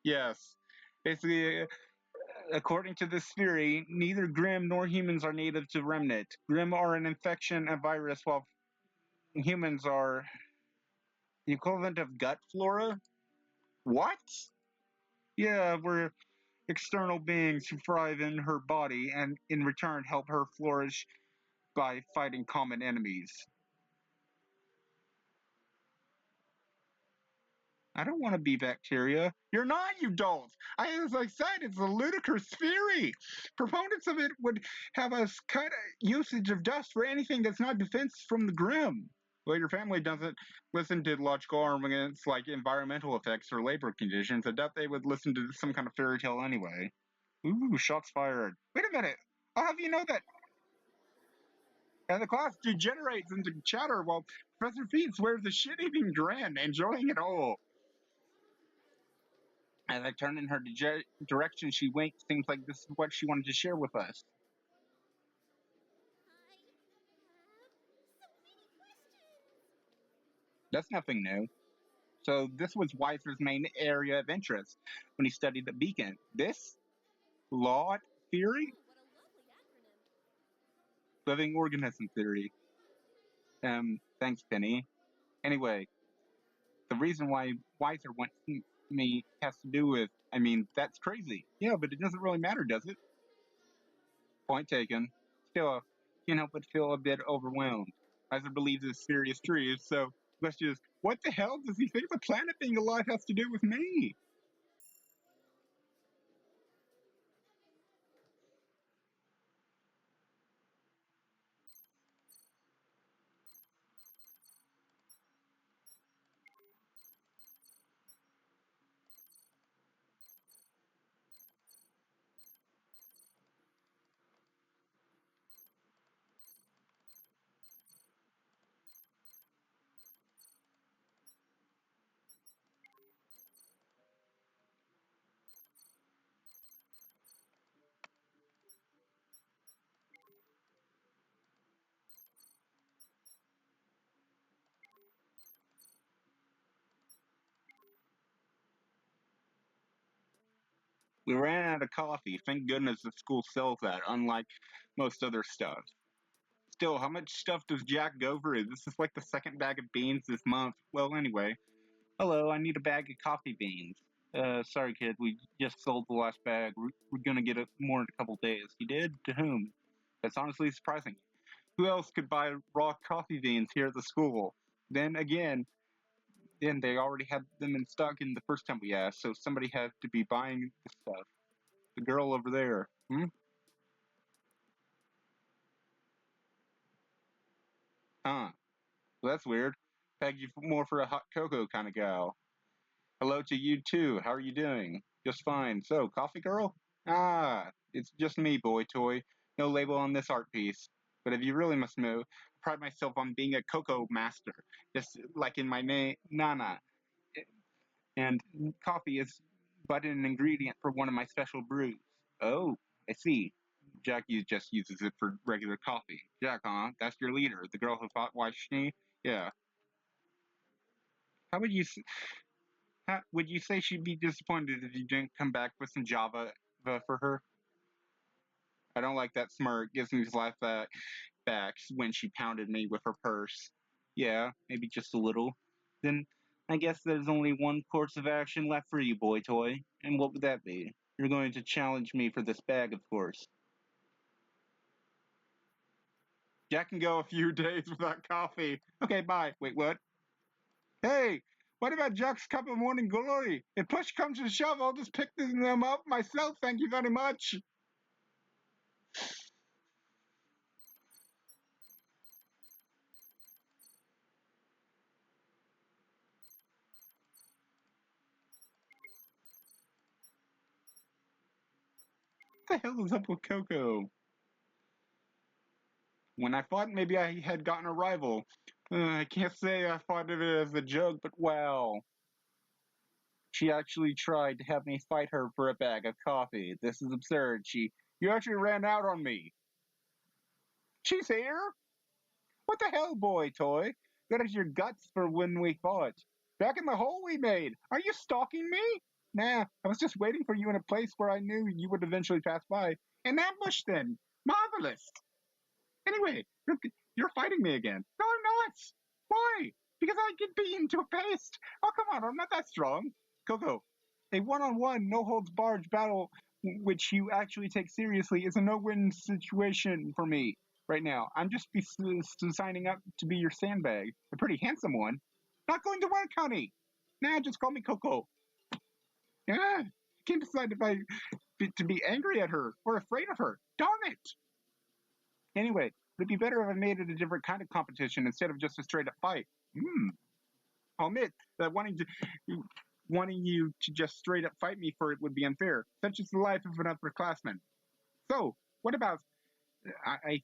Yes. Basically, according to this theory, neither Grim nor humans are native to Remnant. Grim are an infection, a virus, while humans are the equivalent of gut flora? What? Yeah, we're external beings who thrive in her body and in return help her flourish by fighting common enemies. I don't want to be bacteria. You're not, you dolt. As I said, it's a ludicrous theory. Proponents of it would have us cut usage of dust for anything that's not defense from the Grim. Well, your family doesn't listen to logical arguments like environmental effects or labor conditions. I doubt they would listen to some kind of fairy tale anyway. Ooh, shots fired. Wait a minute. I'll have you know that. And the class degenerates into chatter while Professor Feets wears a shit-eating grin, enjoying it all. As I turned in her direction, she winked. Seems like this is what she wanted to share with us. I have so many questions. That's nothing new. So this was Weiser's main area of interest when he studied the beacon. This? Lot theory? Oh, what a lovely acronym. Living organism theory. Thanks, Penny. Anyway, the reason why Weiser wants me has to do with, that's crazy. Yeah, but it doesn't really matter, does it? Point taken. Still, can't help but feel a bit overwhelmed. Weiser believes this theory is true, so let's just What the hell does he think the planet being alive has to do with me? We ran out of coffee. Thank goodness the school sells that, unlike most other stuff. Still, how much stuff does Jack go through? This is like the second bag of beans this month. Well, anyway. Hello, I need a bag of coffee beans. Sorry, kid, we just sold the last bag. We're gonna get it more in a couple days. You did? To whom? That's honestly surprising. Who else could buy raw coffee beans here at the school? Then again, they already had them in stock in the first time we asked, so somebody had to be buying the stuff. The girl over there. Huh. Well, that's weird. Pegged you more for a hot cocoa kind of gal. Hello to you too. How are you doing? Just fine. So, coffee girl? Ah, it's just me, boy toy. No label on this art piece. But if you really must know, I pride myself on being a cocoa master. Just like in my name, Nana. And coffee is but an ingredient for one of my special brews. Oh, I see. Jack just uses it for regular coffee. Jack, huh? That's your leader, the girl who fought Washington? Yeah. How would you would you say she'd be disappointed if you didn't come back with some Java for her? I don't like that smirk. Gives me flashbacks when she pounded me with her purse. Yeah, maybe just a little. Then I guess there's only one course of action left for you, boy toy. And what would that be? You're going to challenge me for this bag, of course. Jack can go a few days without coffee. Okay, bye. Wait, what? Hey, what about Jack's cup of morning glory? If push comes to shove, I'll just pick them up myself. Thank you very much. What the hell is up with Coco? When I thought maybe I had gotten a rival, I can't say I thought of it as a joke, but wow. She actually tried to have me fight her for a bag of coffee. This is absurd. You actually ran out on me. She's here? What the hell, boy toy? Got your guts for when we fought. Back in the hole we made. Are you stalking me? Nah, I was just waiting for you in a place where I knew you would eventually pass by. An ambush then. Marvelous. Anyway, you're fighting me again. No, I'm not. Why? Because I get beaten to a paste. Oh, come on, I'm not that strong. Coco, a one-on-one, no-holds-barred battle which you actually take seriously is a no-win situation for me right now. I'm just signing up to be your sandbag. A pretty handsome one. Not going to work, honey. Nah, just call me Coco. Yeah, I can't decide if I to be angry at her or afraid of her. Darn it! Anyway, it'd be better if I made it a different kind of competition instead of just a straight up fight. I'll admit that wanting you to just straight up fight me for it would be unfair. Such is the life of an upperclassman. So, what about I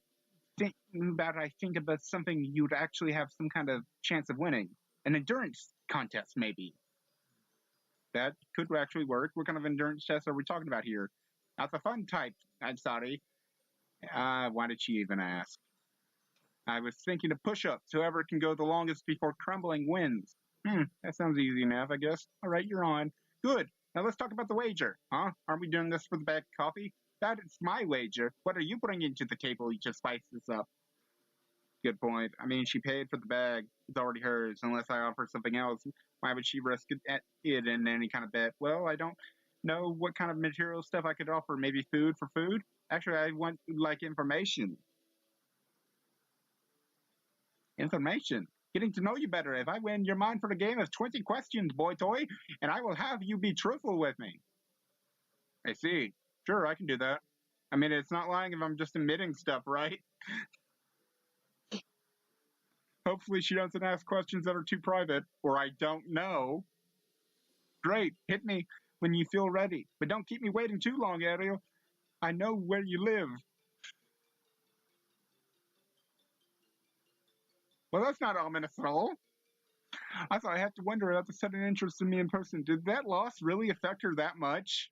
I think about something you'd actually have some kind of chance of winning. An endurance contest, maybe. That could actually work. What kind of endurance test are we talking about here? Not the fun type, I'm sorry. Why did she even ask? I was thinking of push-ups. Whoever can go the longest before crumbling wins. That sounds easy enough, I guess. All right, you're on. Good. Now let's talk about the wager, huh? Aren't we doing this for the bag of coffee? That is my wager. What are you bringing to the table to spice this up? Good point. I mean, she paid for the bag. It's already hers. Unless I offer something else, why would she risk it in any kind of bet? Well, I don't know what kind of material stuff I could offer. Maybe food for food? Actually, I want, like, information. Information? Getting to know you better. If I win, you're mine for the game of 20 questions, boy toy, and I will have you be truthful with me. I see. Sure, I can do that. I mean, it's not lying if I'm just admitting stuff, right? Hopefully she doesn't ask questions that are too private, or I don't know. Great, hit me when you feel ready. But don't keep me waiting too long, Ariel. I know where you live. Well, that's not ominous at all. I thought I had to wonder about the sudden interest in me in person. Did that loss really affect her that much?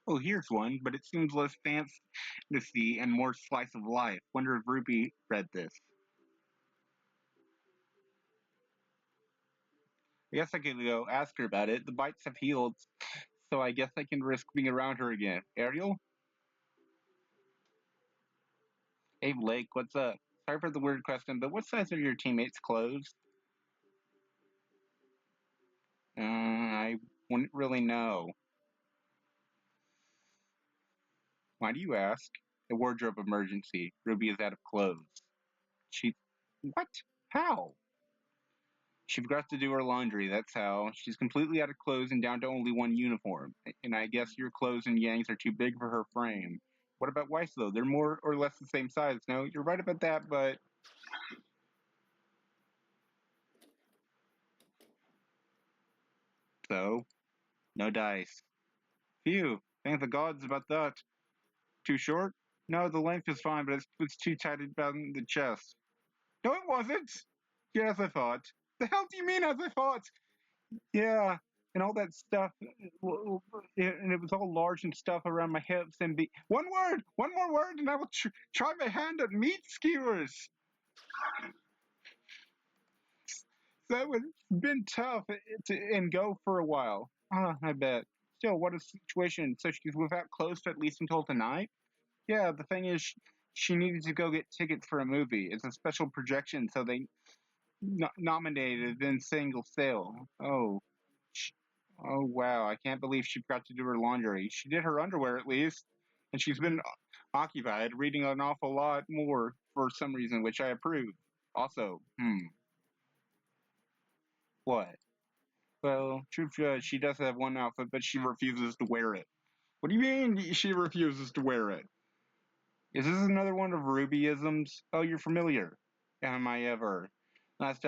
Oh, here's one, but it seems less fantasy and more slice of life. Wonder if Ruby read this. I guess I could go ask her about it. The bites have healed, so I guess I can risk being around her again. Ariel? Hey, Blake, what's up? Sorry for the weird question, but what size are your teammates' clothes? I wouldn't really know. Why do you ask? A wardrobe emergency. Ruby is out of clothes. She. What? How? She forgot to do her laundry, that's how. She's completely out of clothes and down to only one uniform. And I guess your clothes and Yang's are too big for her frame. What about Weiss, though? They're more or less the same size. No, you're right about that, but. So? No dice. Phew. Thank the gods about that. Too short? No, the length is fine, but it's too tight about the chest. No, it wasn't! Yeah, as I thought. The hell do you mean, as I thought? Yeah, and all that stuff, and it was all large and stuff around my hips. And one more word, and I will try my hand at meat skewers. So it's been tough and go for a while. I bet. Still, what a situation. So she's without clothes at least until tonight? Yeah, the thing is, she needed to go get tickets for a movie. It's a special projection, so they nominated in single sale. Oh, sh- oh wow! I can't believe she forgot to do her laundry. She did her underwear at least, and she's been occupied reading an awful lot more for some reason, which I approve. Also, what? Well, truth judge, she does have one outfit, but she refuses to wear it. What do you mean she refuses to wear it? Is this another one of Rubyisms? Oh, you're familiar. Am I ever? Last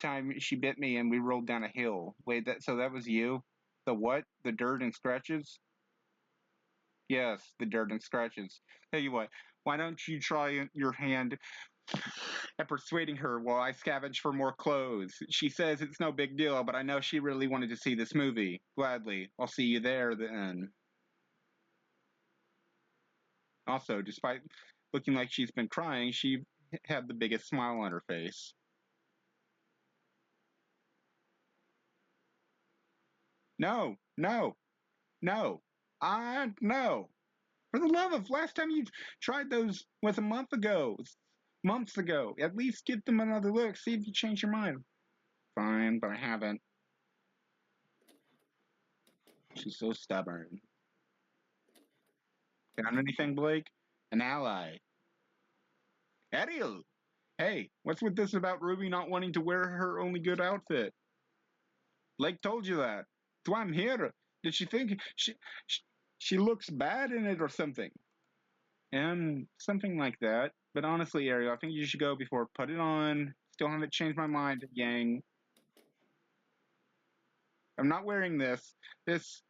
time she bit me and we rolled down a hill. Wait, that was you? The what? The dirt and scratches? Yes, the dirt and scratches. Tell you what, why don't you try your hand at persuading her while I scavenge for more clothes? She says it's no big deal, but I know she really wanted to see this movie. Gladly. I'll see you there then. Also, despite looking like she's been crying, she had the biggest smile on her face. No, no, no. No. For the love of, last time you tried those was a month ago. Months ago. At least give them another look. See if you change your mind. Fine, but I haven't. She's so stubborn. Found anything, Blake? An ally. Ariel! Hey, what's with this about Ruby not wanting to wear her only good outfit? Blake told you that. That's why I'm here. Did she think she, she looks bad in it or something? Something like that. But honestly, Ariel, I think you should go before put it on. Still haven't changed my mind, Yang. I'm not wearing this. This.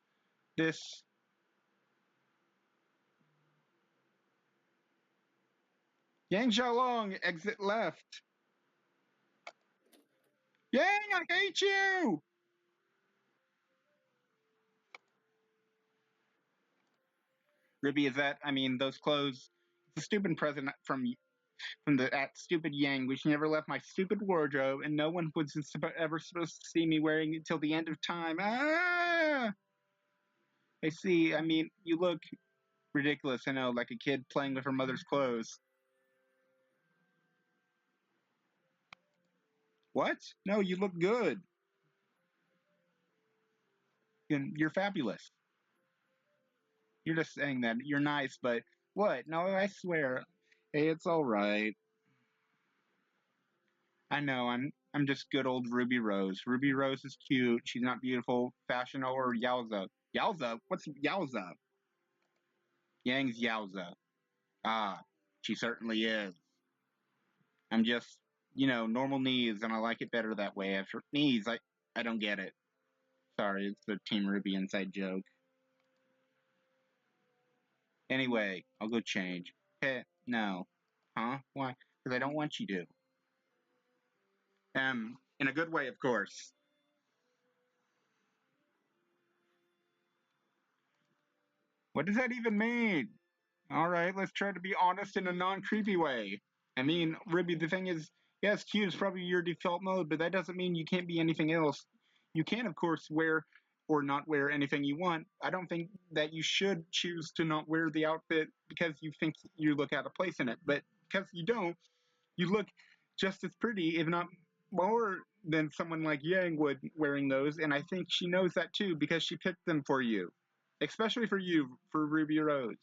Yang Xiaolong, exit left. Yang, I hate you! RWBY, is that, I mean, those clothes, it's a stupid present from that stupid Yang, which never left my stupid wardrobe, and no one was ever supposed to see me wearing it till the end of time. Ah! I see, I mean, you look ridiculous, I know, like a kid playing with her mother's clothes. What? No, you look good. You're fabulous. You're just saying that. You're nice, but what? No, I swear. Hey, it's alright. I know, I'm just good old Ruby Rose. Ruby Rose is cute. She's not beautiful, fashion, or Yowza. Yowza? What's Yowza? Yang's Yowza. Ah, she certainly is. I'm just, normal knees, and I like it better that way. After knees, I don't get it. Sorry, it's the Team Ruby inside joke. Anyway, I'll go change. Hey, no. Huh? Why? Because I don't want you to. In a good way, of course. What does that even mean? Alright, let's try to be honest in a non-creepy way. I mean, Ruby, the thing is, yes, Q is probably your default mode, but that doesn't mean you can't be anything else. You can, of course, wear or not wear anything you want. I don't think that you should choose to not wear the outfit because you think you look out of place in it. But because you don't, you look just as pretty, if not more than someone like Yang would wearing those, and I think she knows that too because she picked them for you. Especially for you, for Ruby Rose.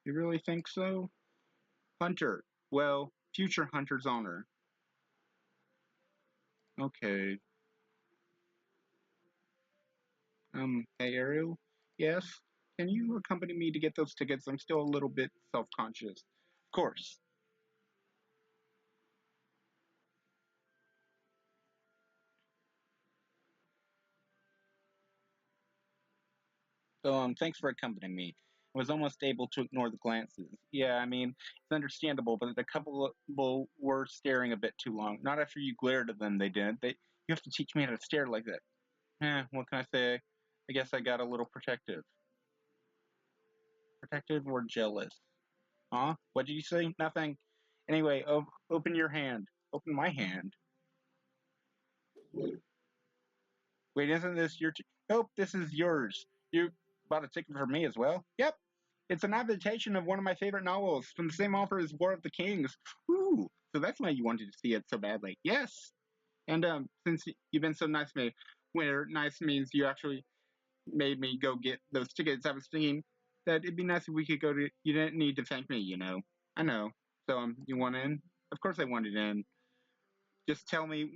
You really think so? Hunter. Well, future Hunter's honor. Okay. Hey Ariel? Yes? Can you accompany me to get those tickets? I'm still a little bit self-conscious. Of course. So, thanks for accompanying me. I was almost able to ignore the glances. Yeah, I mean, it's understandable, but the couple were staring a bit too long. Not after you glared at them, they didn't. You have to teach me how to stare like that. What can I say? I guess I got a little protective. Protective or jealous? Huh? What did you say? Nothing. Anyway, open your hand. Open my hand. Wait, isn't this your? Nope, this is yours. You bought a ticket for me as well? Yep. It's an adaptation of one of my favorite novels from the same author as War of the Kings. Ooh, so that's why you wanted to see it so badly. Yes. And since you've been so nice to me, where nice means you actually made me go get those tickets, I was thinking that it'd be nice if we could go to. You didn't need to thank me, you know. I know. So you want in? Of course I wanted in. Just tell me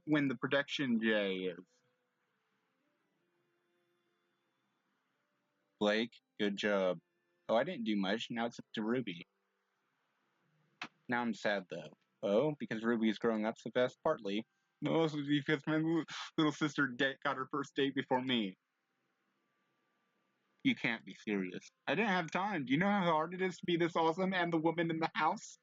when the production J is. Blake, good job. Oh, I didn't do much. Now it's up to Ruby. Now I'm sad though. Oh, because Ruby's growing up so fast? Partly. Mostly because my little sister got her first date before me. You can't be serious. I didn't have time. Do you know how hard it is to be this awesome and the woman in the house?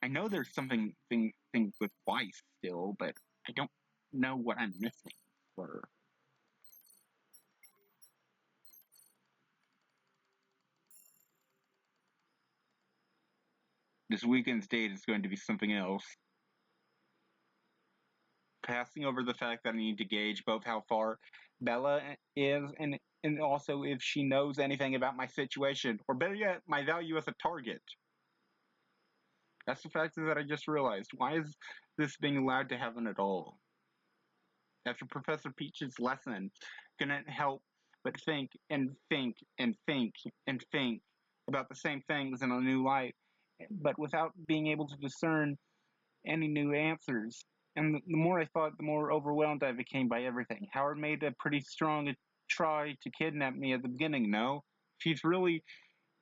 I know there's thing with Weiss still, but I don't know what I'm missing for. This weekend's date is going to be something else. Passing over the fact that I need to gauge both how far Bella is and also if she knows anything about my situation, or better yet, my value as a target. That's the fact that I just realized. Why is this being allowed to happen at all? After Professor Peach's lesson, couldn't help but think and think and think and think about the same things in a new light, but without being able to discern any new answers. And the more I thought, the more overwhelmed I became by everything. Howard made a pretty strong try to kidnap me at the beginning, no? She's really,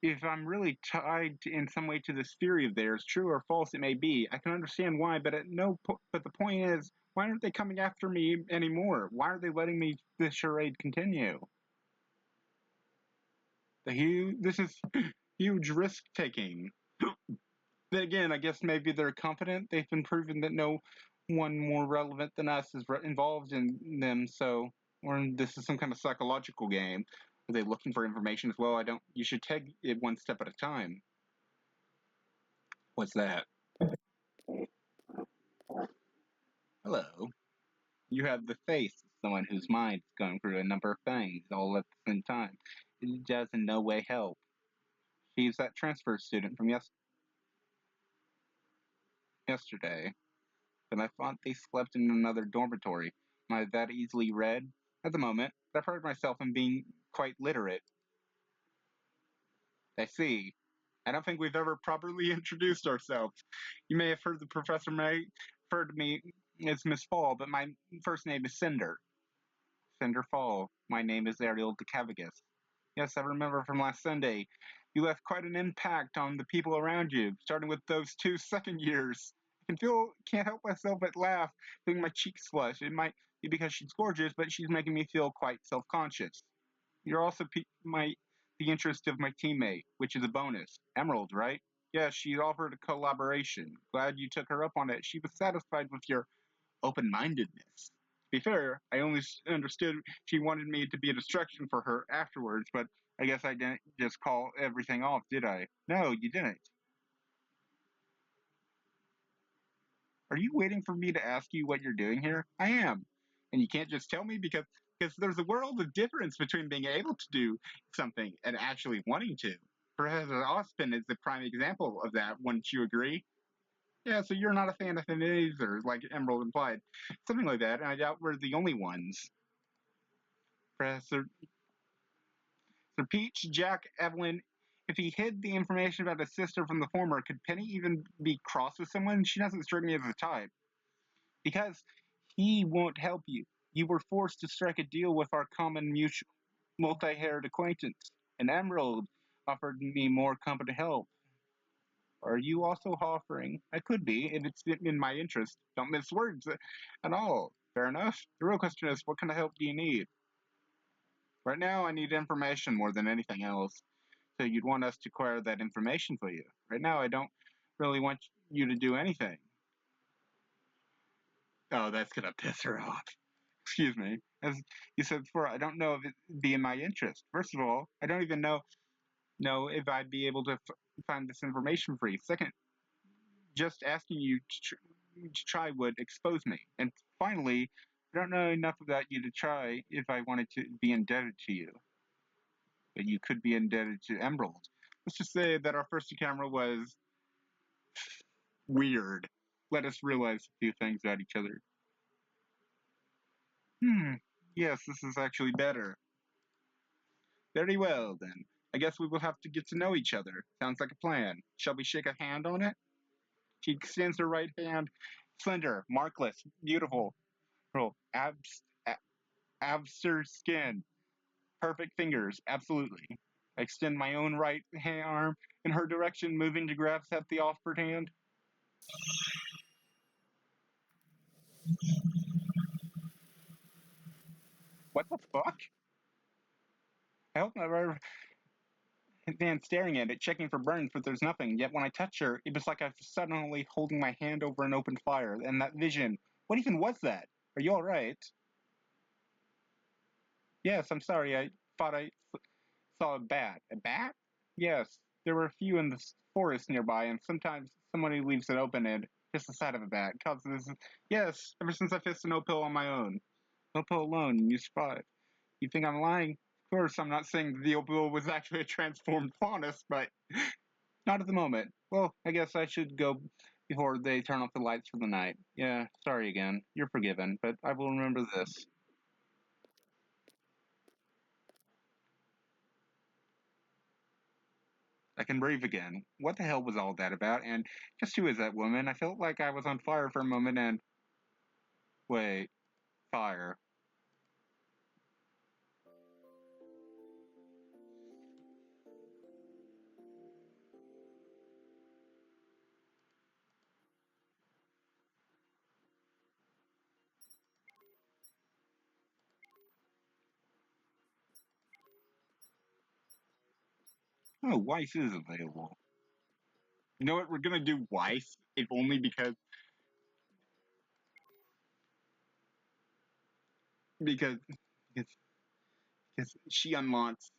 if I'm really tied in some way to this theory of theirs, true or false it may be, I can understand why, but but the point is, why aren't they coming after me anymore? Why aren't they letting this charade continue? This is huge risk taking. Then again, I guess maybe they're confident. They've been proven that no one more relevant than us is involved in them. So, or this is some kind of psychological game. Are they looking for information as well? I don't. You should take it one step at a time. What's that? Hello. You have the face of someone whose mind is going through a number of things all at the same time. It does in no way help. She's that transfer student from yesterday. But I thought they slept in another dormitory. Am I that easily read? At the moment, I've heard myself in being quite literate. I see. I don't think we've ever properly introduced ourselves. You may have heard the professor may refer to me as Miss Fall, but my first name is Cinder. Cinder Fall. My name is Ariel DeCavagus. Yes, I remember from last Sunday. You left quite an impact on the people around you, starting with those 2 second years. Can't help myself but laugh, feeling my cheeks flush. It might be because she's gorgeous, but she's making me feel quite self-conscious. You're also the interest of my teammate, which is a bonus. Emerald, right? Yes, she offered a collaboration. Glad you took her up on it. She was satisfied with your open-mindedness. To be fair, I only understood she wanted me to be a distraction for her afterwards, but I guess I didn't just call everything off, did I? No, you didn't. Are you waiting for me to ask you what you're doing here? I am. And you can't just tell me because there's a world of difference between being able to do something and actually wanting to. Professor Austin is the prime example of that, wouldn't you agree? Yeah, so you're not a fan of him either, like Emerald implied. Something like that, and I doubt we're the only ones. Professor Sir Peach, Jack, Evelyn, if he hid the information about his sister from the former, could Penny even be cross with someone? She doesn't strike me as the type. Because he won't help you. You were forced to strike a deal with our common mutual multi-haired acquaintance, and Emerald offered me more competent help. Are you also offering? I could be, if it's in my interest. Don't mince words at all. Fair enough. The real question is, what kind of help do you need? Right now, I need information more than anything else. So you'd want us to acquire that information for you. Right now, I don't really want you to do anything. Oh, that's gonna piss her off. Excuse me. As you said before, I don't know if it'd be in my interest. First of all, I don't even know if I'd be able to find this information for you. Second, just asking you to try would expose me. And finally, I don't know enough about you to try if I wanted to be indebted to you. But you could be indebted to Emerald. Let's just say that our first encounter was weird. Let us realize a few things about each other. Hmm. Yes, this is actually better. Very well, then. I guess we will have to get to know each other. Sounds like a plan. Shall we shake a hand on it? She extends her right hand. Slender, markless, beautiful. Abster skin. Perfect fingers, absolutely. I extend my own right arm in her direction, moving to grasp at the offered hand. What the fuck? I hope my hand staring at it, checking for burns, but there's nothing. Yet when I touch her, it was like I was suddenly holding my hand over an open fire. And that vision, what even was that? Are you alright? Yes, I'm sorry. I thought I saw a bat. A bat? Yes. There were a few in the forest nearby, and sometimes somebody leaves it open and just the sight of a bat causes. Yes, ever since I faced an pill on my own. Pill alone, and you spot it. You think I'm lying? Of course, I'm not saying that the Opal was actually a transformed faunus, but not at the moment. Well, I guess I should go before they turn off the lights for the night. Yeah, sorry again. You're forgiven, but I will remember this. I can breathe again. What the hell was all that about? And just who is that woman? I felt like I was on fire for a moment and Wait, fire. Oh, Weiss is available. You know what? We're gonna do Weiss, if only because because, because she unlocks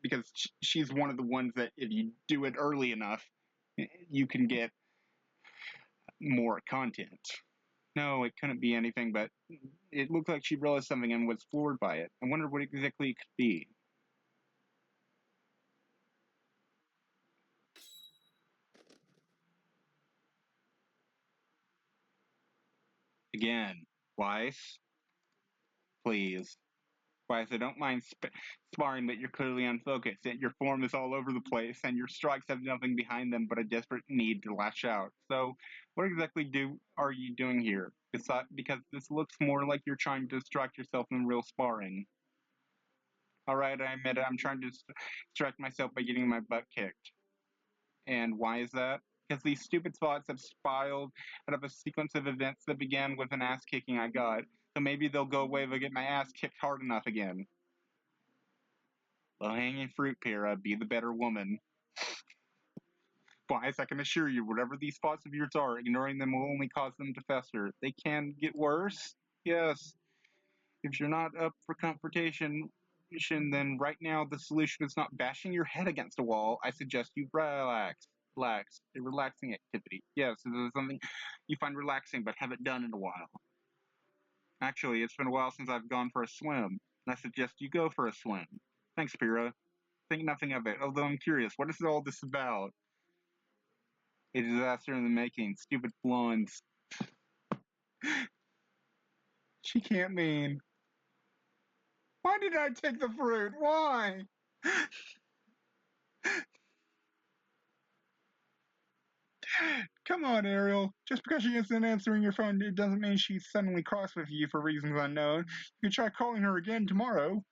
because she's one of the ones that if you do it early enough, you can get more content. No, it couldn't be anything, but it looked like she realized something and was floored by it. I wondered what exactly it could be. Again, Weiss, please. Weiss, I don't mind sparring, but you're clearly unfocused. And your form is all over the place, and your strikes have nothing behind them but a desperate need to lash out. So, what exactly are you doing here? Because this looks more like you're trying to distract yourself than real sparring. All right, I admit it. I'm trying to distract myself by getting my butt kicked. And why is that? Because these stupid spots have spiraled out of a sequence of events that began with an ass kicking I got. So maybe they'll go away if I get my ass kicked hard enough again. Low hanging fruit, Pyrrha. Be the better woman. Wise, I can assure you, whatever these thoughts of yours are, ignoring them will only cause them to fester. They can get worse. Yes. If you're not up for confrontation, then right now the solution is not bashing your head against a wall. I suggest you relax. Relax. A relaxing activity. Yes, this is something you find relaxing, but haven't done in a while. Actually, it's been a while since I've gone for a swim, and I suggest you go for a swim. Thanks, Pyrrha. Think nothing of it, although I'm curious, what is all this about? A disaster in the making. Stupid blondes. She can't mean. Why did I take the fruit? Why? Come on, Ariel. Just because she isn't answering your phone, it doesn't mean she's suddenly cross with you for reasons unknown. You could try calling her again tomorrow.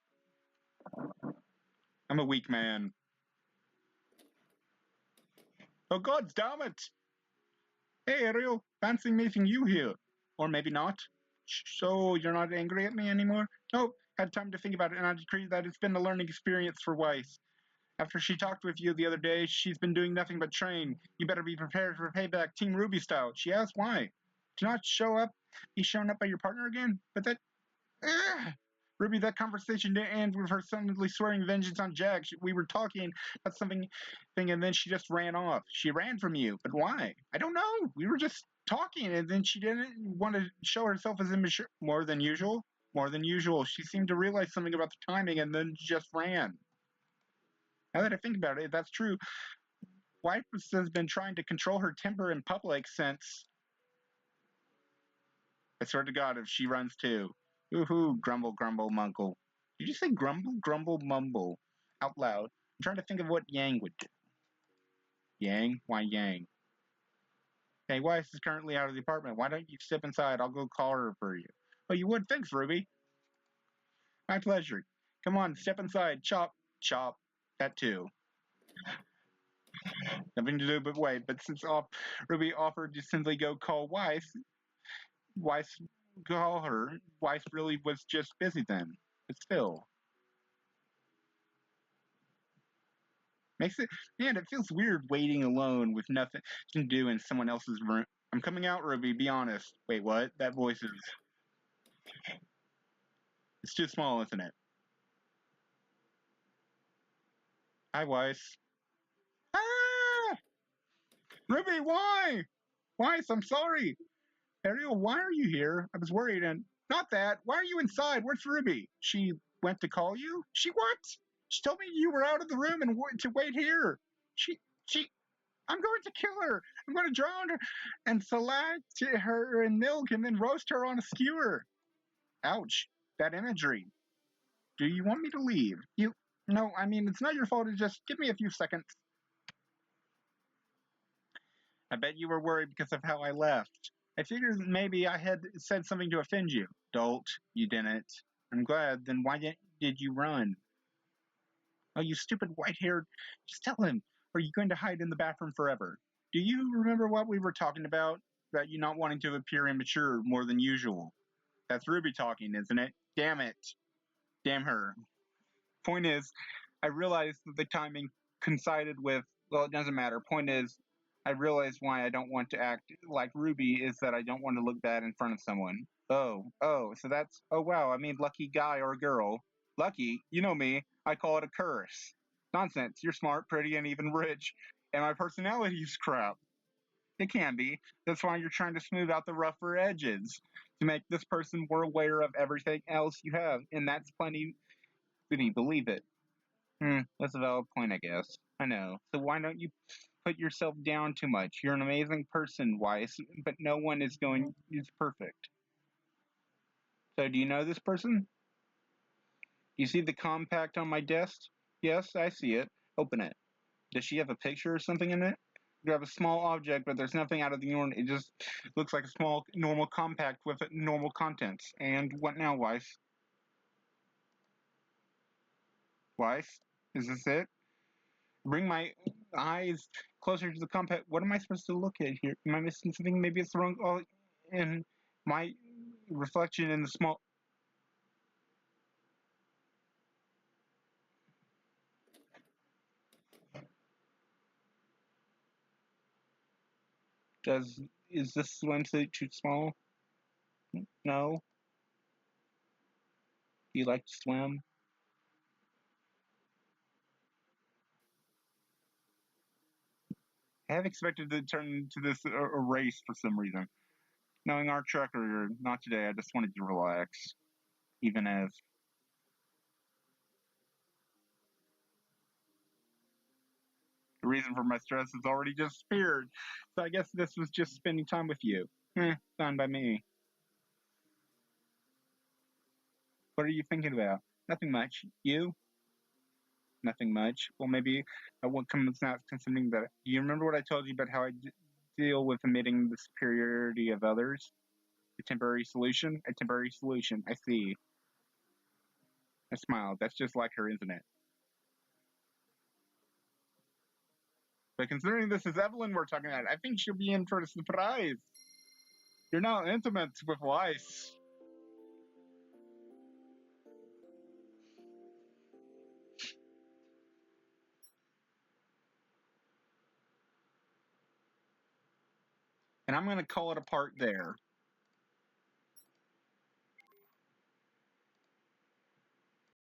I'm a weak man. Oh, God damn it! Hey, Ariel. Fancy meeting you here. Or maybe not. So, you're not angry at me anymore? Nope. Had time to think about it, and I decree that it's been a learning experience for Weiss. After she talked with you the other day, she's been doing nothing but train. You better be prepared for payback, Team RWBY style. She asked why. To not be shown up by your partner again? But that... Ugh. RWBY, that conversation didn't end with her suddenly swearing vengeance on Jack. We were talking about something, and then she just ran off. She ran from you. But why? I don't know. We were just talking, and then she didn't want to show herself as immature. More than usual? More than usual. She seemed to realize something about the timing and then just ran. Now that I think about it, if that's true, Wife has been trying to control her temper in public since. I swear to God, if she runs too. Woohoo, grumble, grumble, munkle. Did you say grumble, grumble, mumble? Out loud. I'm trying to think of what Yang would do. Yang? Why Yang? Hey, Weiss is currently out of the apartment. Why don't you step inside? I'll go call her for you. Oh, you would? Thanks, RWBY. My pleasure. Come on, step inside. Chop, chop. That too. Nothing to do but wait. But since RWBY offered to simply go call Weiss call her. Weiss really was just busy then. But still. Makes it, man, it feels weird waiting alone with nothing to do in someone else's room. I'm coming out, RWBY, be honest. Wait, what? That voice is. It's too small, isn't it? Hi, Weiss. Ah! RWBY, why? Weiss, I'm sorry. Ariel, why are you here? I was worried and. Not that. Why are you inside? Where's RWBY? She went to call you? She what? She told me you were out of the room and to wait here. She, I'm going to kill her. I'm going to drown her and select her in milk and then roast her on a skewer. Ouch. That imagery. Do you want me to leave? No, I mean, it's not your fault. It's just give me a few seconds. I bet you were worried because of how I left. I figured maybe I had said something to offend you. Dolt, you didn't. I'm glad. Then why did you run? Oh, you stupid white-haired. Just tell him. Or are you going to hide in the bathroom forever? Do you remember what we were talking about? About you not wanting to appear immature more than usual. That's Ruby talking, isn't it? Damn it. Damn her. Point is, I realized that the timing coincided with, well, it doesn't matter. Point is, I realized why I don't want to act like Ruby is that I don't want to look bad in front of someone. Oh, so that's, oh wow, I mean lucky guy or girl. Lucky, you know me, I call it a curse. Nonsense, you're smart, pretty, and even rich, and my personality is crap. It can be. That's why you're trying to smooth out the rougher edges, to make this person more aware of everything else you have, and that's plenty. Did he believe it? That's a valid point, I guess. I know. So why don't you put yourself down too much? You're an amazing person, Weiss, but no one is perfect. So do you know this person? Do you see the compact on my desk? Yes, I see it. Open it. Does she have a picture or something in it? You have a small object, but there's nothing out of the ordinary. It just looks like a small, normal compact with normal contents. And what now, Weiss? Weiss? Is this it? Bring my eyes closer to the compact. What am I supposed to look at here? Am I missing something? Maybe it's the wrong. Oh, and my reflection in the small. Is this swimsuit too small? No. Do you like to swim? I have expected to turn into this a race for some reason. Knowing our track record, not today. I just wanted to relax, even as the reason for my stress has already disappeared. So I guess this was just spending time with you. Fine by me. What are you thinking about? Nothing much. You? Nothing much. Well, maybe what comes out considering that. Do you remember what I told you about how I deal with admitting the superiority of others? A temporary solution? A temporary solution. I see. I smiled. That's just like her, isn't it? But considering this is Evelyn we're talking about, I think she'll be in for a surprise. You're now intimate with Weiss. And I'm going to call it a part there.